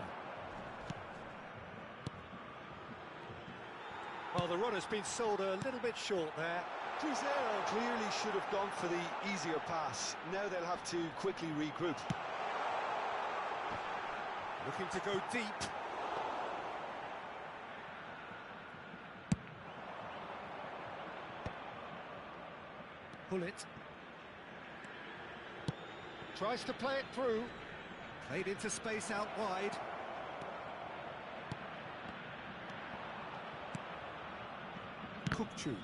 Well, the run has been sold a little bit short there. Cruzeiro clearly should have gone for the easier pass. Now they'll have to quickly regroup. Looking to go deep. Pullet. Tries to play it through. Played into space out wide. Kokchu.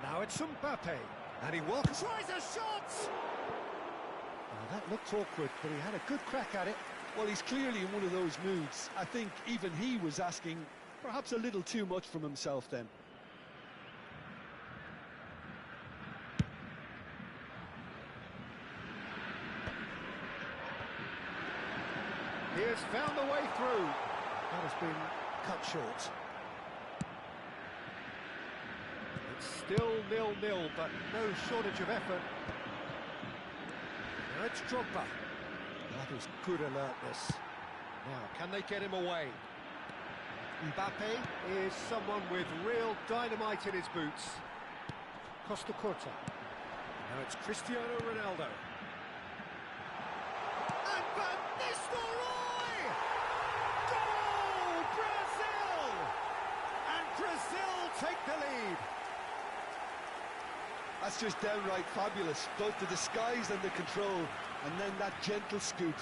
Now it's Mbappe. And he welcomes. Tries a shot! Well, that looked awkward, but he had a good crack at it. Well, he's clearly in one of those moods. I think even he was asking perhaps a little too much from himself then. He has found a way through. That has been cut short. It's still 0-0, but no shortage of effort. Now it's Drogba. That is good alertness. Now, can they get him away? Mbappe is someone with real dynamite in his boots. Costa Curta. Now it's Cristiano Ronaldo. And Van Nistelrooy! Goal! Brazil! And Brazil take the lead. That's just downright fabulous. Both the disguise and the control, and then that gentle scoop.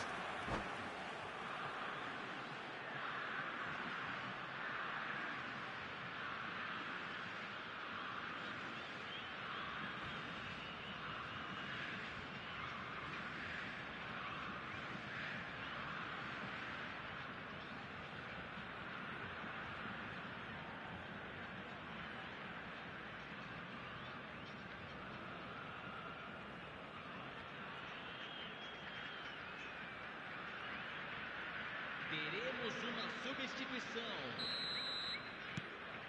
Teremos uma substituição.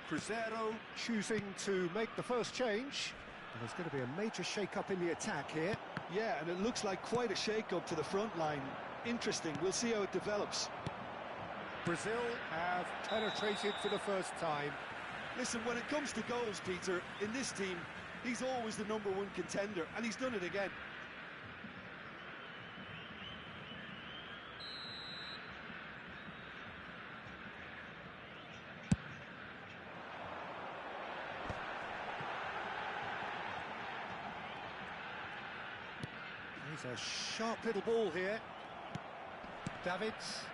Cruzeiro choosing to make the first change. There's going to be a major shake-up in the attack here. Yeah, and it looks like quite a shake-up to the front line. Interesting, we'll see how it develops. Brazil have penetrated for the first time. Listen, when it comes to goals, Peter, in this team, he's always the #1 contender, and he's done it again. There's a sharp little ball here. Davids.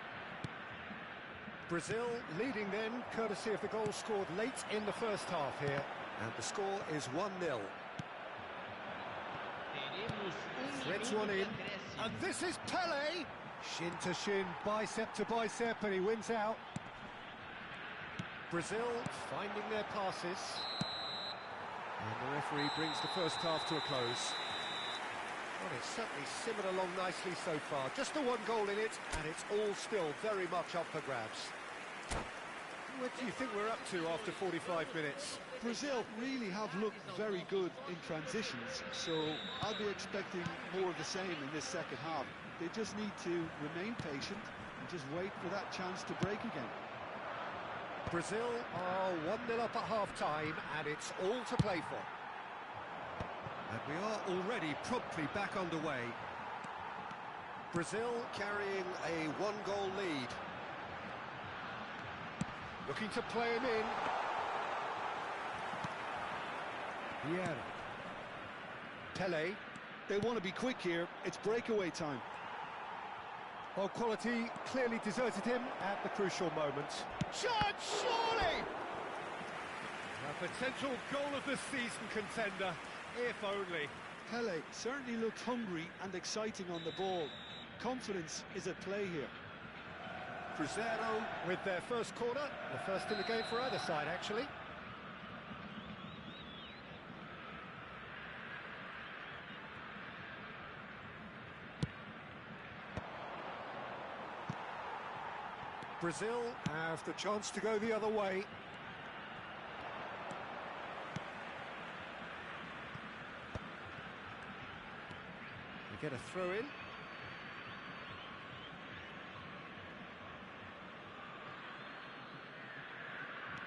Brazil leading then, courtesy of the goal scored late in the first half here. And the score is 1-0. Threads one in. And this is Pele. Shin to shin, bicep to bicep, and he wins out. Brazil finding their passes. And the referee brings the first half to a close. Well, it's certainly simmered along nicely so far. Just the one goal in it, and it's all still very much up for grabs. What do you think we're up to after 45 minutes? Brazil really have looked very good in transitions, so I'll be expecting more of the same in this second half. They just need to remain patient and just wait for that chance to break again. Brazil are 1-0 up at half-time, and it's all to play for. And we are already promptly back underway. Brazil carrying a one-goal lead. Looking to play him in. Vieira. Pele. They want to be quick here. It's breakaway time. Well, quality clearly deserted him at the crucial moment. Shot, surely! A potential goal of the season contender, if only. Pele certainly looked hungry and exciting on the ball. Confidence is at play here. Cruzeiro with their first corner, the first in the game for either side, actually. Brazil have the chance to go the other way. We get a throw in.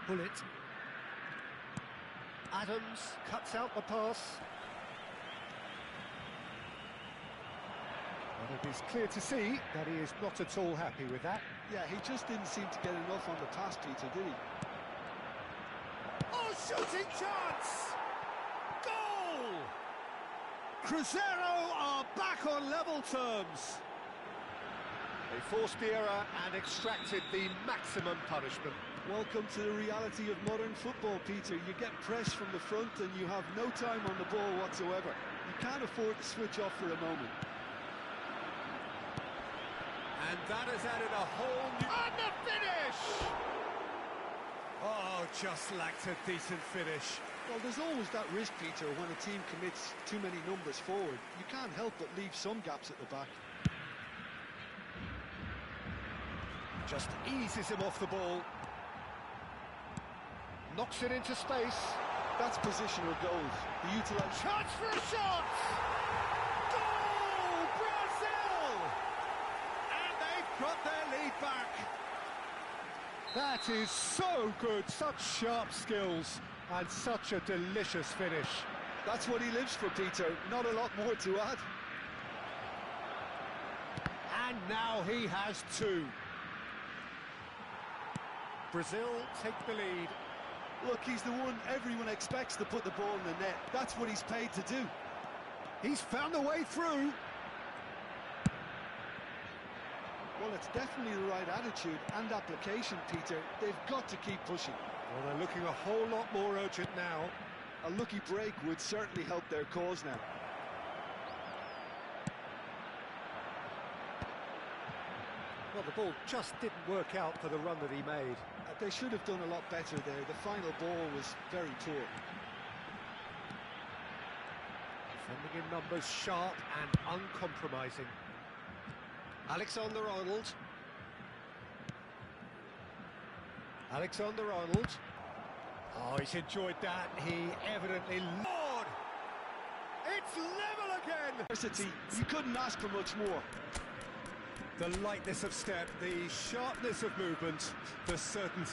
Bullet. Adams cuts out the pass. Well, it is clear to see that he is not at all happy with that. Yeah, he just didn't seem to get enough on the pass, Peter, did he? Oh, shooting chance! Goal! Cruzeiro are back on level terms. They forced the error and extracted the maximum punishment. Welcome to the reality of modern football, Peter. You get pressed from the front and you have no time on the ball whatsoever. You can't afford to switch off for a moment. And that has added a whole new... And the finish! Oh, just lacked a decent finish. Well, there's always that risk, Peter, when a team commits too many numbers forward. You can't help but leave some gaps at the back. Just eases him off the ball. Knocks it into space. That's positional goals. The utilise... Chance for a shot! Goal! Brazil! And they've got their lead back. That is so good. Such sharp skills and such a delicious finish. That's what he lives for, Peter. Not a lot more to add. And now he has two. Brazil take the lead. Look, he's the one everyone expects to put the ball in the net. That's what he's paid to do. He's found a way through. Well, it's definitely the right attitude and application, Peter. They've got to keep pushing. Well, they're looking a whole lot more urgent now. A lucky break would certainly help their cause now. Well, the ball just didn't work out for the run that he made. They should have done a lot better there. The final ball was very poor. Defending in numbers, sharp and uncompromising. Alexander-Arnold. Alexander-Arnold. Oh, he's enjoyed that. He evidently... Lord! It's level again! You couldn't ask for much more. The lightness of step, the sharpness of movement, the certainty.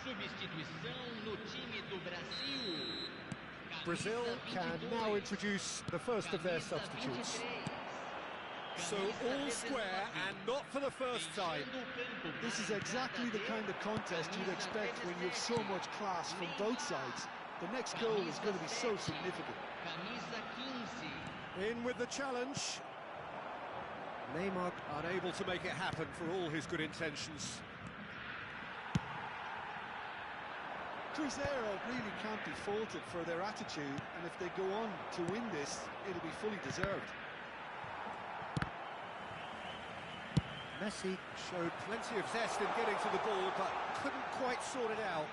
Substituição no time do Brasil. Brazil can now introduce the first of their substitutes. So all square and not for the first time. This is exactly the kind of contest you'd expect when you have so much class from both sides. The next goal is going to be so significant. Camisa 15. In with the challenge. Neymar unable to make it happen for all his good intentions. Cruzeiro really can't be faulted for their attitude, and if they go on to win this, it'll be fully deserved. Messi showed plenty of zest in getting to the ball, but couldn't quite sort it out.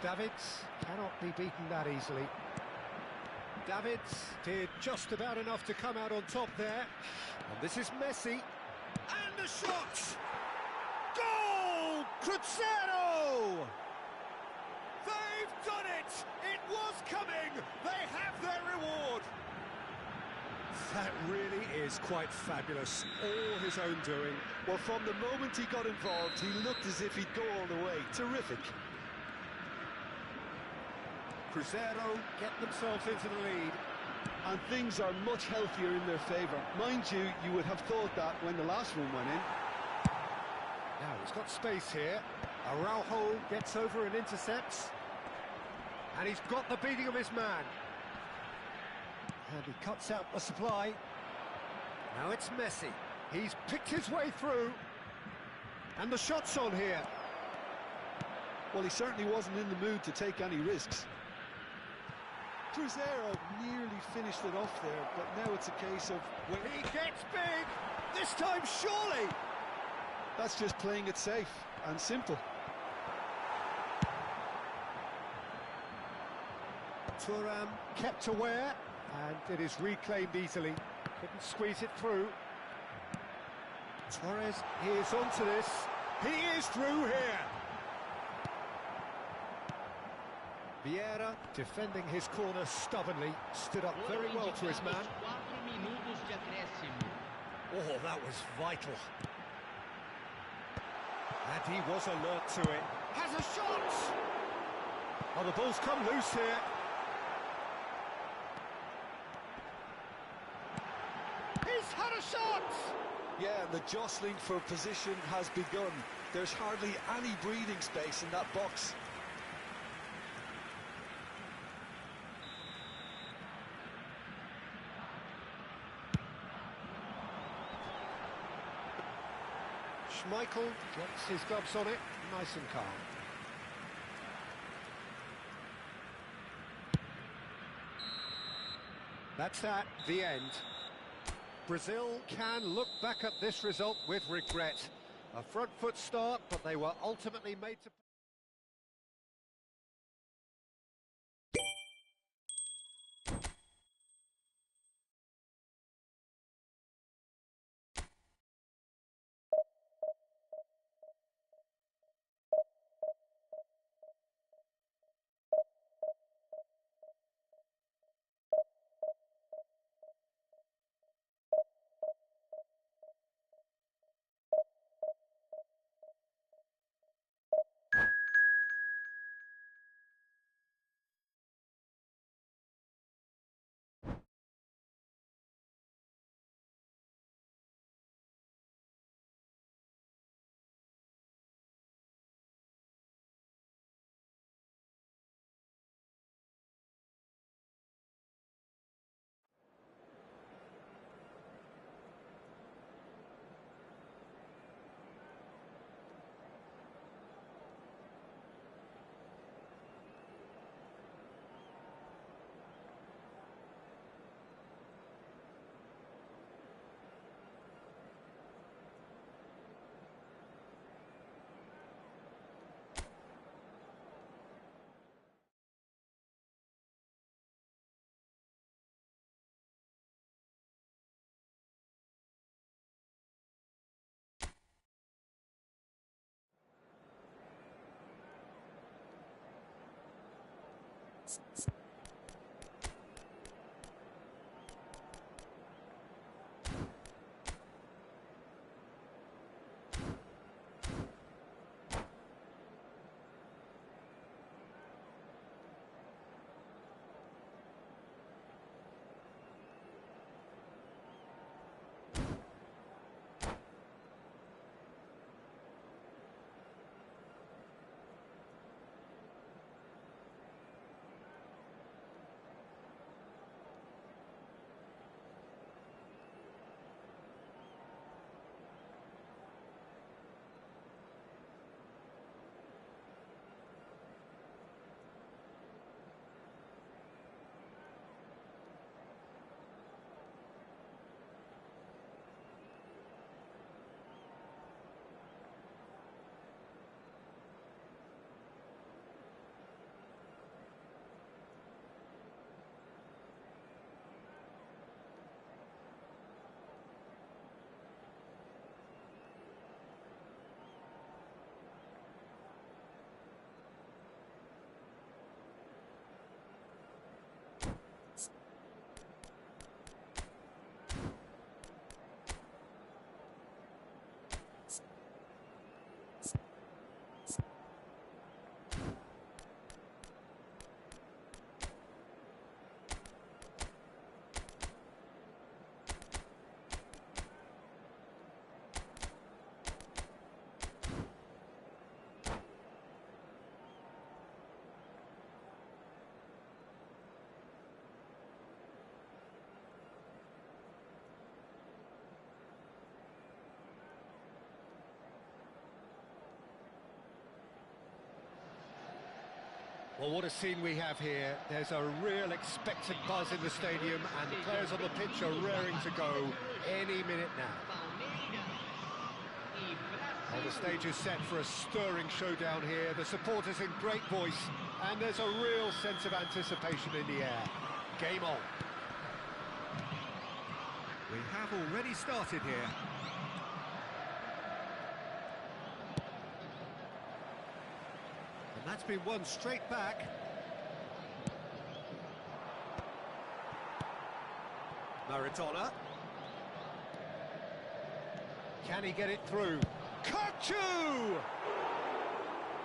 Davids cannot be beaten that easily. Davids did just about enough to come out on top there. And this is Messi. And a shot! Goal! Cruzeiro! They've done it! It was coming! They have their reward! That really is quite fabulous. All his own doing. Well, from the moment he got involved, he looked as if he'd go all the way. Terrific. Cruzeiro get themselves into the lead. And things are much healthier in their favour. Mind you, you would have thought that when the last one went in. Now he's got space here. Araujo gets over and intercepts. And he's got the beating of his man. And he cuts out the supply. Now it's Messi. He's picked his way through. And the shot's on here. Well, he certainly wasn't in the mood to take any risks. Cruzeiro nearly finished it off there, but now it's a case of... When he gets big, this time surely! That's just playing it safe and simple. Thuram kept aware, and it is reclaimed easily. Couldn't squeeze it through. Torres is onto this. He is through here. Vieira, defending his corner stubbornly, stood up very well to his man. Oh, that was vital. And he was alert to it. Has a shot! Oh, the ball's come loose here. He's had a shot! Yeah, the jostling for position has begun. There's hardly any breathing space in that box. Schmeichel gets his gloves on it, nice and calm. That's at the end. Brazil can look back at this result with regret. A front foot start, but they were ultimately made to... Well, what a scene we have here. There's a real expectant buzz in the stadium, and the players on the pitch are raring to go any minute now. Well, the stage is set for a stirring showdown here. The supporters in great voice, and there's a real sense of anticipation in the air. Game on. We have already started here. And that's been won straight back. Maradona. Can he get it through? Kachu!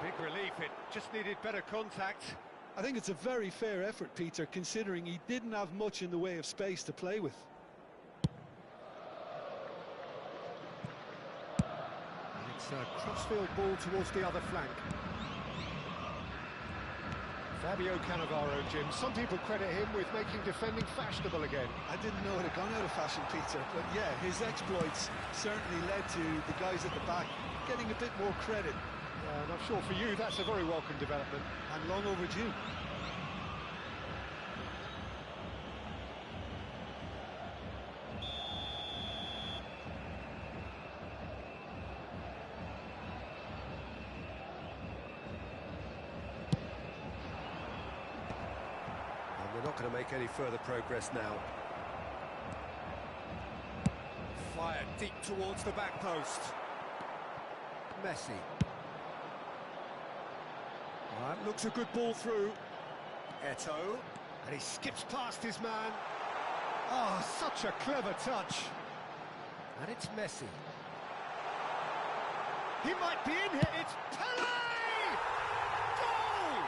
Big relief, it just needed better contact. I think it's a very fair effort, Peter, considering he didn't have much in the way of space to play with. And it's a crossfield ball towards the other flank. Fabio Cannavaro, Jim. Some people credit him with making defending fashionable again. I didn't know it had gone out of fashion, Peter, but yeah, his exploits certainly led to the guys at the back getting a bit more credit. And I'm sure for you that's a very welcome development. And long overdue. They're not going to make any further progress now. Fired deep towards the back post. Messi. That looks a good ball through. Eto'o. And he skips past his man. Oh, such a clever touch. And it's Messi. He might be in here. It's Pelé! Goal!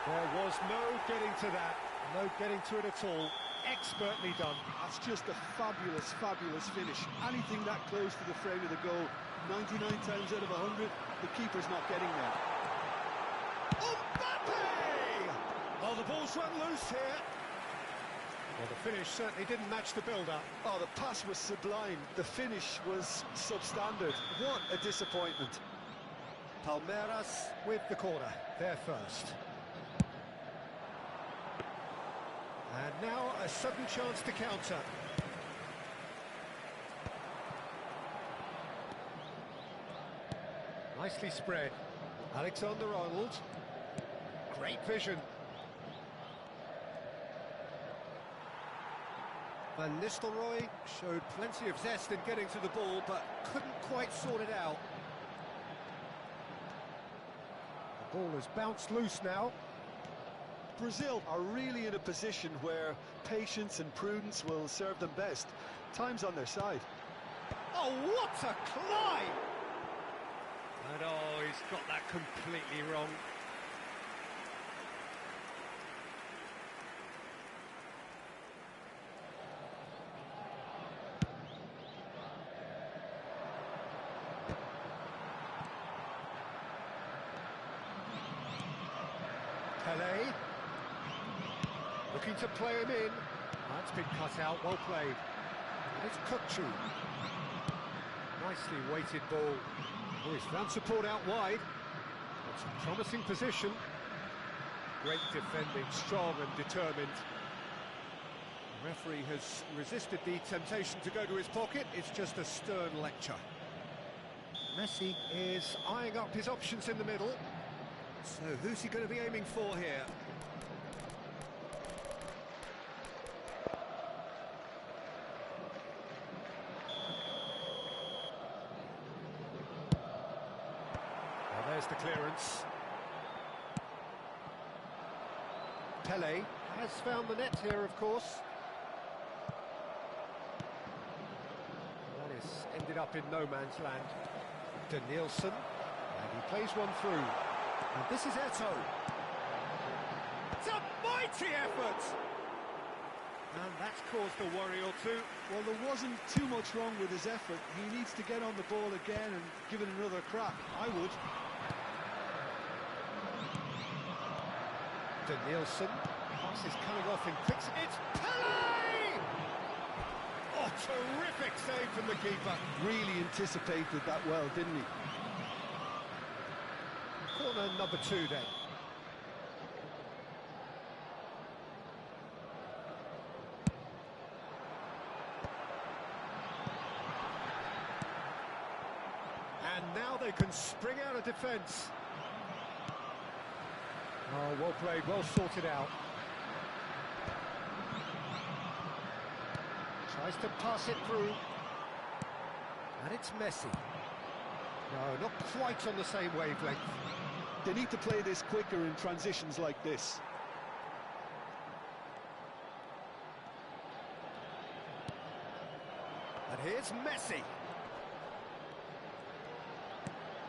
There was no getting to that. No getting to it at all. Expertly done. That's just a fabulous, fabulous finish. Anything that close to the frame of the goal, 99 times out of 100, the keeper's not getting there. Mbappe! Oh, the ball's run loose here. Well, the finish certainly didn't match the build-up. Oh, the pass was sublime. The finish was substandard. What a disappointment. Palmeiras with the corner. They're first. And now a sudden chance to counter. Nicely spread. Alexander-Arnold. Great vision. Van Nistelrooy showed plenty of zest in getting to the ball, but couldn't quite sort it out. The ball has bounced loose now. Brazil are really in a position where patience and prudence will serve them best. Time's on their side. Oh, what a climb! And oh, he's got that completely wrong. Pelé. Looking to play him in. That's been cut out, well played. And it's Kachu. Nicely weighted ball. Oh, he's found support out wide. It's a promising position. Great defending, strong and determined. The referee has resisted the temptation to go to his pocket. It's just a stern lecture. Messi is eyeing up his options in the middle. So who's he going to be aiming for here? Well, there's the clearance. Pelé has found the net here, of course. That is ended up in no man's land. Danielson, and he plays one through. And this is Eto'o. It's a mighty effort! And that's caused a worry or two. Well, there wasn't too much wrong with his effort. He needs to get on the ball again and give it another crack. I would. Danielson. Pass is coming off in quick. It's Pelé! Oh, terrific save from the keeper. Really anticipated that well, didn't he? Corner number 2 then. they can spring out of defence. Oh, well played, well sorted out. Tries to pass it through. And it's Messi. No, not quite on the same wavelength. They need to play this quicker in transitions like this. And here's Messi.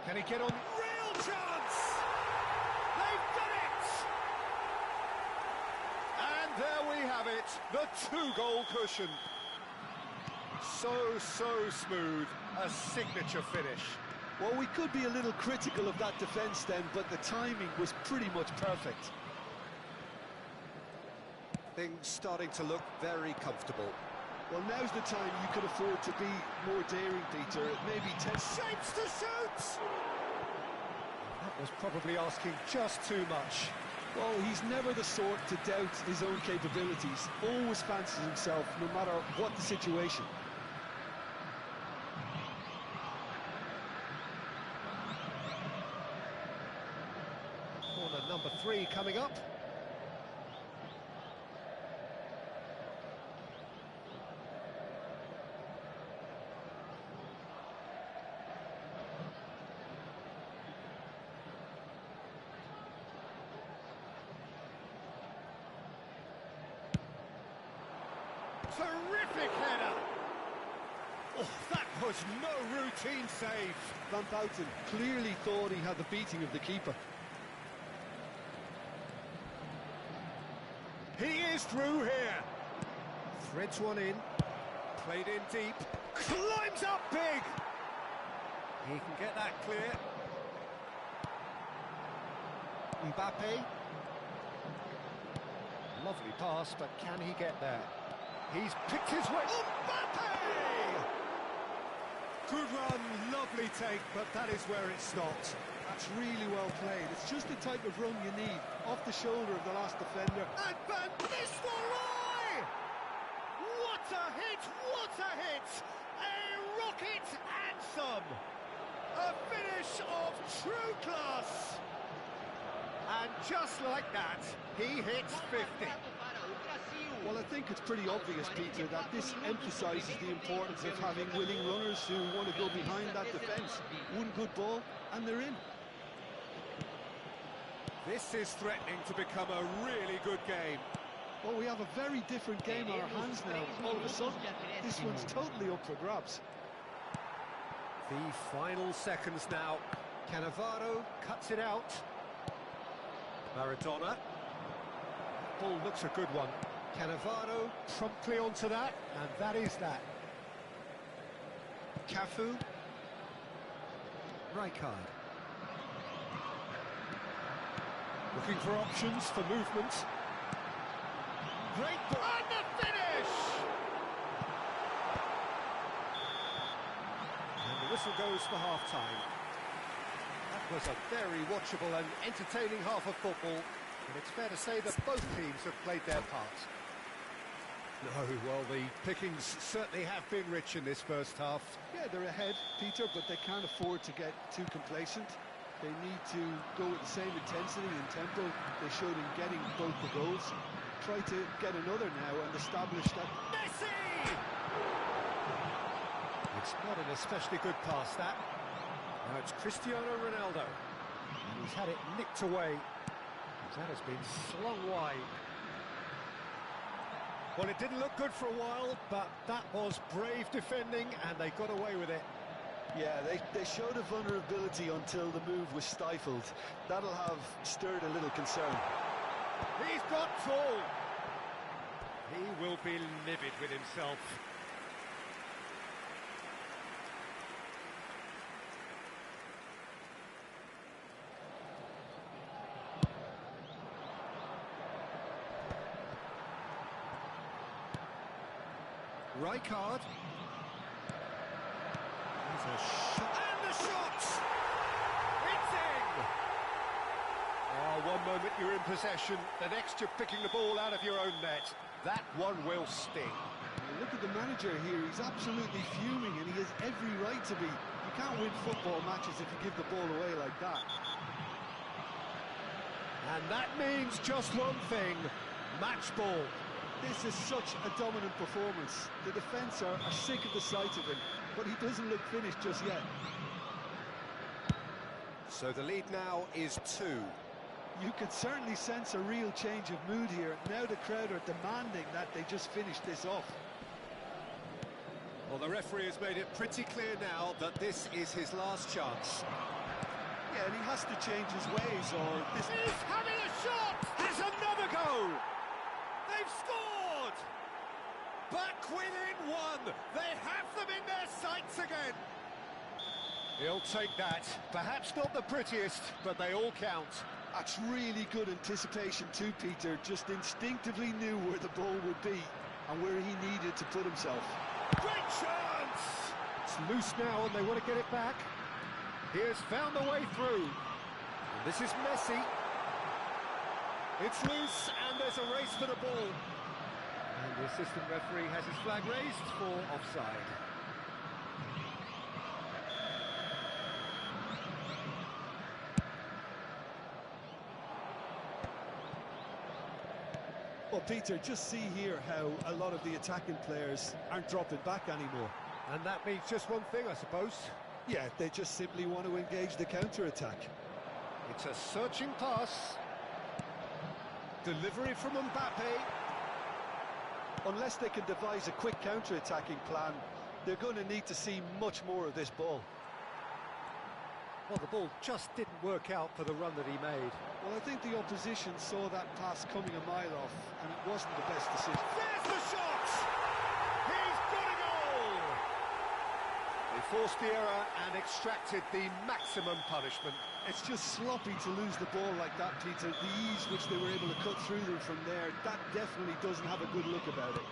Can he get on? Real chance! They've done it! And there we have it, the two-goal cushion. So smooth, a signature finish. Well, we could be a little critical of that defence then, but the timing was pretty much perfect. Things starting to look very comfortable. Well, now's the time you could afford to be more daring, Peter. Maybe 10 Shapes to shoot! That was probably asking just too much. Well, he's never the sort to doubt his own capabilities. Always fancies himself, no matter what the situation. Corner number 3 coming up. Terrific header! Oh, that was no routine save. Van Bouten clearly thought he had the beating of the keeper. He is through here. Threads one in. Played in deep. Climbs up big. He can get that clear. Mbappe. Lovely pass, but can he get there? He's picked his way. Mbappe! Good run, lovely take, but that is where it stopped. That's really well played. It's just the type of run you need, off the shoulder of the last defender. And Van Nistelrooy! What a hit, what a hit! A rocket and some! A finish of true class! And just like that, he hits 50. Well, I think it's pretty obvious, Peter, that this emphasises the importance of having willing runners who want to go behind that defence. One good ball, and they're in. This is threatening to become a really good game. Well, we have a very different game on our hands now. All of a sudden, this one's totally up for grabs. The final seconds now. Cannavaro cuts it out. Maradona. Ball looks a good one. Cannavaro promptly onto that, and that is that. Cafu. Rijkaard. Looking for options for movement. Great ball. And the finish! And the whistle goes for half-time. That was a very watchable and entertaining half of football, and it's fair to say that both teams have played their part. No, well, the pickings certainly have been rich in this first half. Yeah, they're ahead, Peter, but they can't afford to get too complacent. They need to go with the same intensity and tempo they showed in getting both the goals. Try to get another now and establish that. Messi! It's not an especially good pass, that. Now it's Cristiano Ronaldo. And he's had it nicked away. That has been slung wide. Well, it didn't look good for a while, but that was brave defending, and they got away with it. Yeah, they showed a vulnerability until the move was stifled. That'll have stirred a little concern. He's got full. He will be livid with himself. Rijkaard. There's a shot. And the shot! It's in! Oh, one moment you're in possession, the next you're picking the ball out of your own net. That one will sting. Look at the manager here, he's absolutely fuming and he has every right to be. You can't win football matches if you give the ball away like that. And that means just one thing, match ball. This is such a dominant performance. The defence are sick of the sight of him, but he doesn't look finished just yet. So the lead now is 2. You could certainly sense a real change of mood here. Now the crowd are demanding that they just finish this off. Well, the referee has made it pretty clear now that this is his last chance. Yeah, and he has to change his ways, or this... He's having a shot! Has another go! They've scored! Back within 1! They have them in their sights again! He'll take that. Perhaps not the prettiest, but they all count. That's really good anticipation too, Peter. Just instinctively knew where the ball would be and where he needed to put himself. Great chance! It's loose now and they want to get it back. He has found the way through. And this is Messi. It's loose and there's a race for the ball. And the assistant referee has his flag raised for offside. Well, Peter, just see here how a lot of the attacking players aren't dropping back anymore. And that means just one thing, I suppose. Yeah, they just simply want to engage the counter-attack. It's a searching pass. Delivery from Mbappe. Unless they can devise a quick counter-attacking plan, they're going to need to see much more of this ball. Well, the ball just didn't work out for the run that he made. Well, I think the opposition saw that pass coming a mile off, and it wasn't the best decision. There's the shot! He's got a goal! They forced the error and extracted the maximum punishment. It's just sloppy to lose the ball like that, Peter. The ease which they were able to cut through them from there, that definitely doesn't have a good look about it.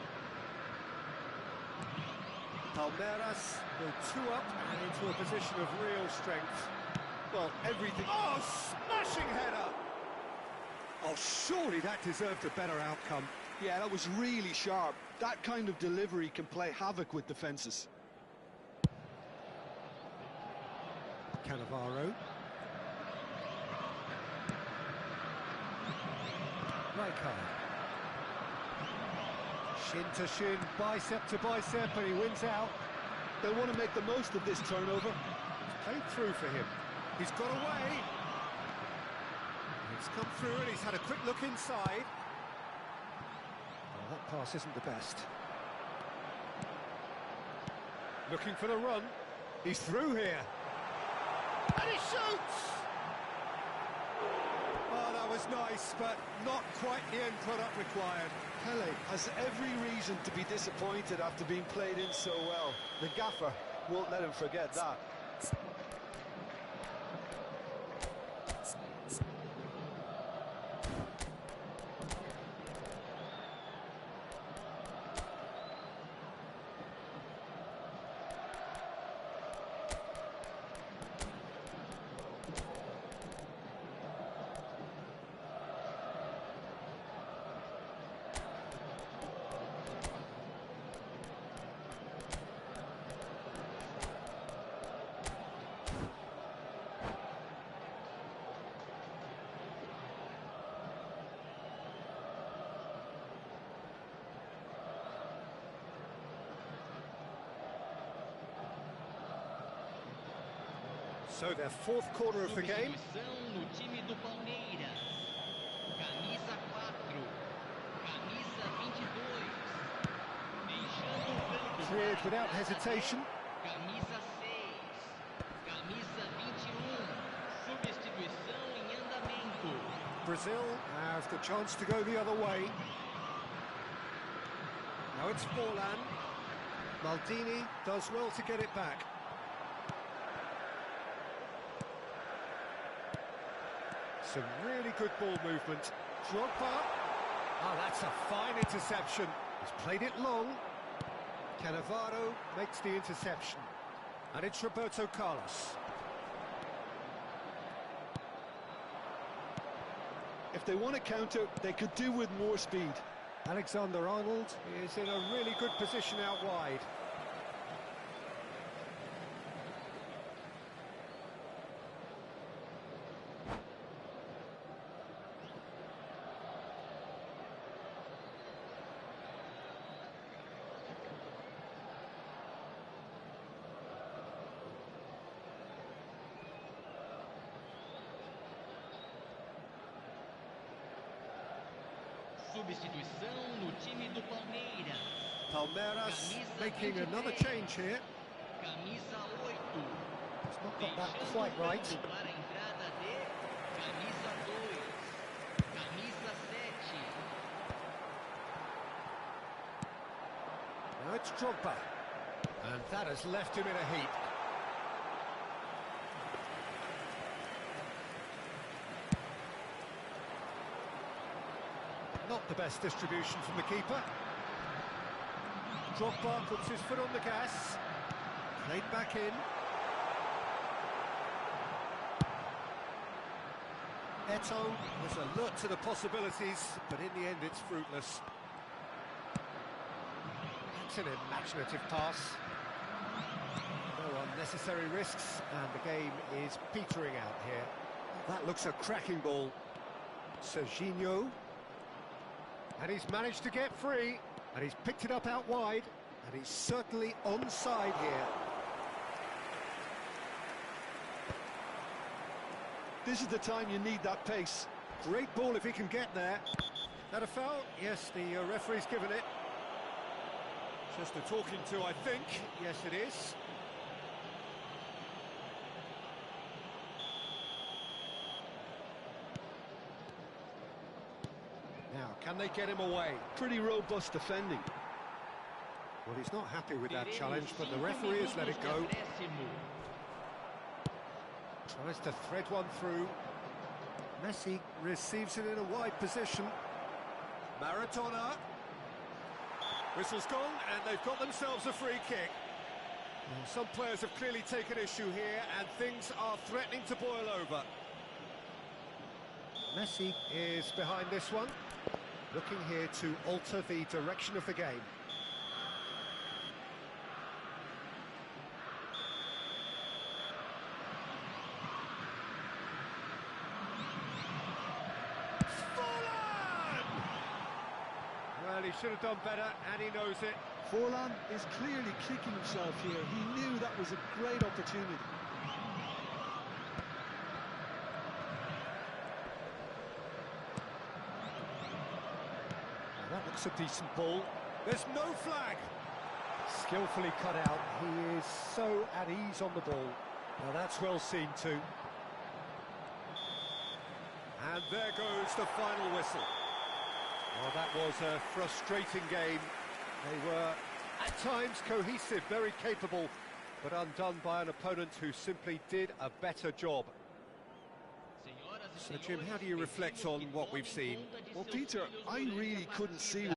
Palmeiras go 2 up and into a position of real strength. Well, everything... Oh, smashing header! Oh, surely that deserved a better outcome. Yeah, that was really sharp. That kind of delivery can play havoc with defences. Cannavaro. Rijkaard. Shin to shin, bicep to bicep, and he wins out. They want to make the most of this turnover. It's played through for him. He's got away. It's come through and he's had a quick look inside. Well, that pass isn't the best. Looking for the run. He's through here. And he shoots! Oh, that was nice, but not quite the end product required. Pele has every reason to be disappointed after being played in so well. The gaffer won't let him forget that. So their 4th quarter of the game. No time do Palmeiras. Camisa 4, camisa 22. Deixando o campo. Cleared without hesitation. Camisa 6, camisa 21. Substituição em andamento. Brazil have the chance to go the other way. Now it's Forlan. Maldini does well to get it back. Some really good ball movement. Drogba. Oh, that's a fine interception. He's played it long. Cannavaro makes the interception. And it's Roberto Carlos. If they want to counter, they could do with more speed. Alexander-Arnold is in a really good position out wide. substituição no time do Palmeiras. Palmeiras Camisa making 23. another change here. Camisa 8. He's not got that Deixando quite o campo right. para a entrada de camisa 2. Camisa 7. Now it's Drogba. And that has left him in a heap. Not the best distribution from the keeper. Drogba puts his foot on the gas. Played back in. Eto'o was alert to the possibilities, but in the end it's fruitless. That's an imaginative pass. No unnecessary risks, and the game is petering out here. That looks a cracking ball. Serginho. And he's managed to get free, and he's picked it up out wide, and he's certainly onside here. This is the time you need that pace. Great ball if he can get there. That a foul? Yes, the referee's given it. Just a talking to, I think. Yes, it is. Now, can they get him away? Pretty robust defending. Well, he's not happy with that challenge, but the referee has let it go. Tries to thread one through. Messi receives it in a wide position. Maradona. Whistle's gone, and they've got themselves a free kick. Well, some players have clearly taken issue here, and things are threatening to boil over. Messi is behind this one, looking here to alter the direction of the game. Well, he should have done better, and he knows it. Forlan is clearly kicking himself here. He knew that was a great opportunity. Well, that looks a decent ball. There's no flag. Skillfully cut out. He is so at ease on the ball. Now that's well seen too. And there goes the final whistle. Well, that was a frustrating game. They were, at times, cohesive, very capable, but undone by an opponent who simply did a better job. So, Jim, how do you reflect on what we've seen? Well, Peter, I really couldn't see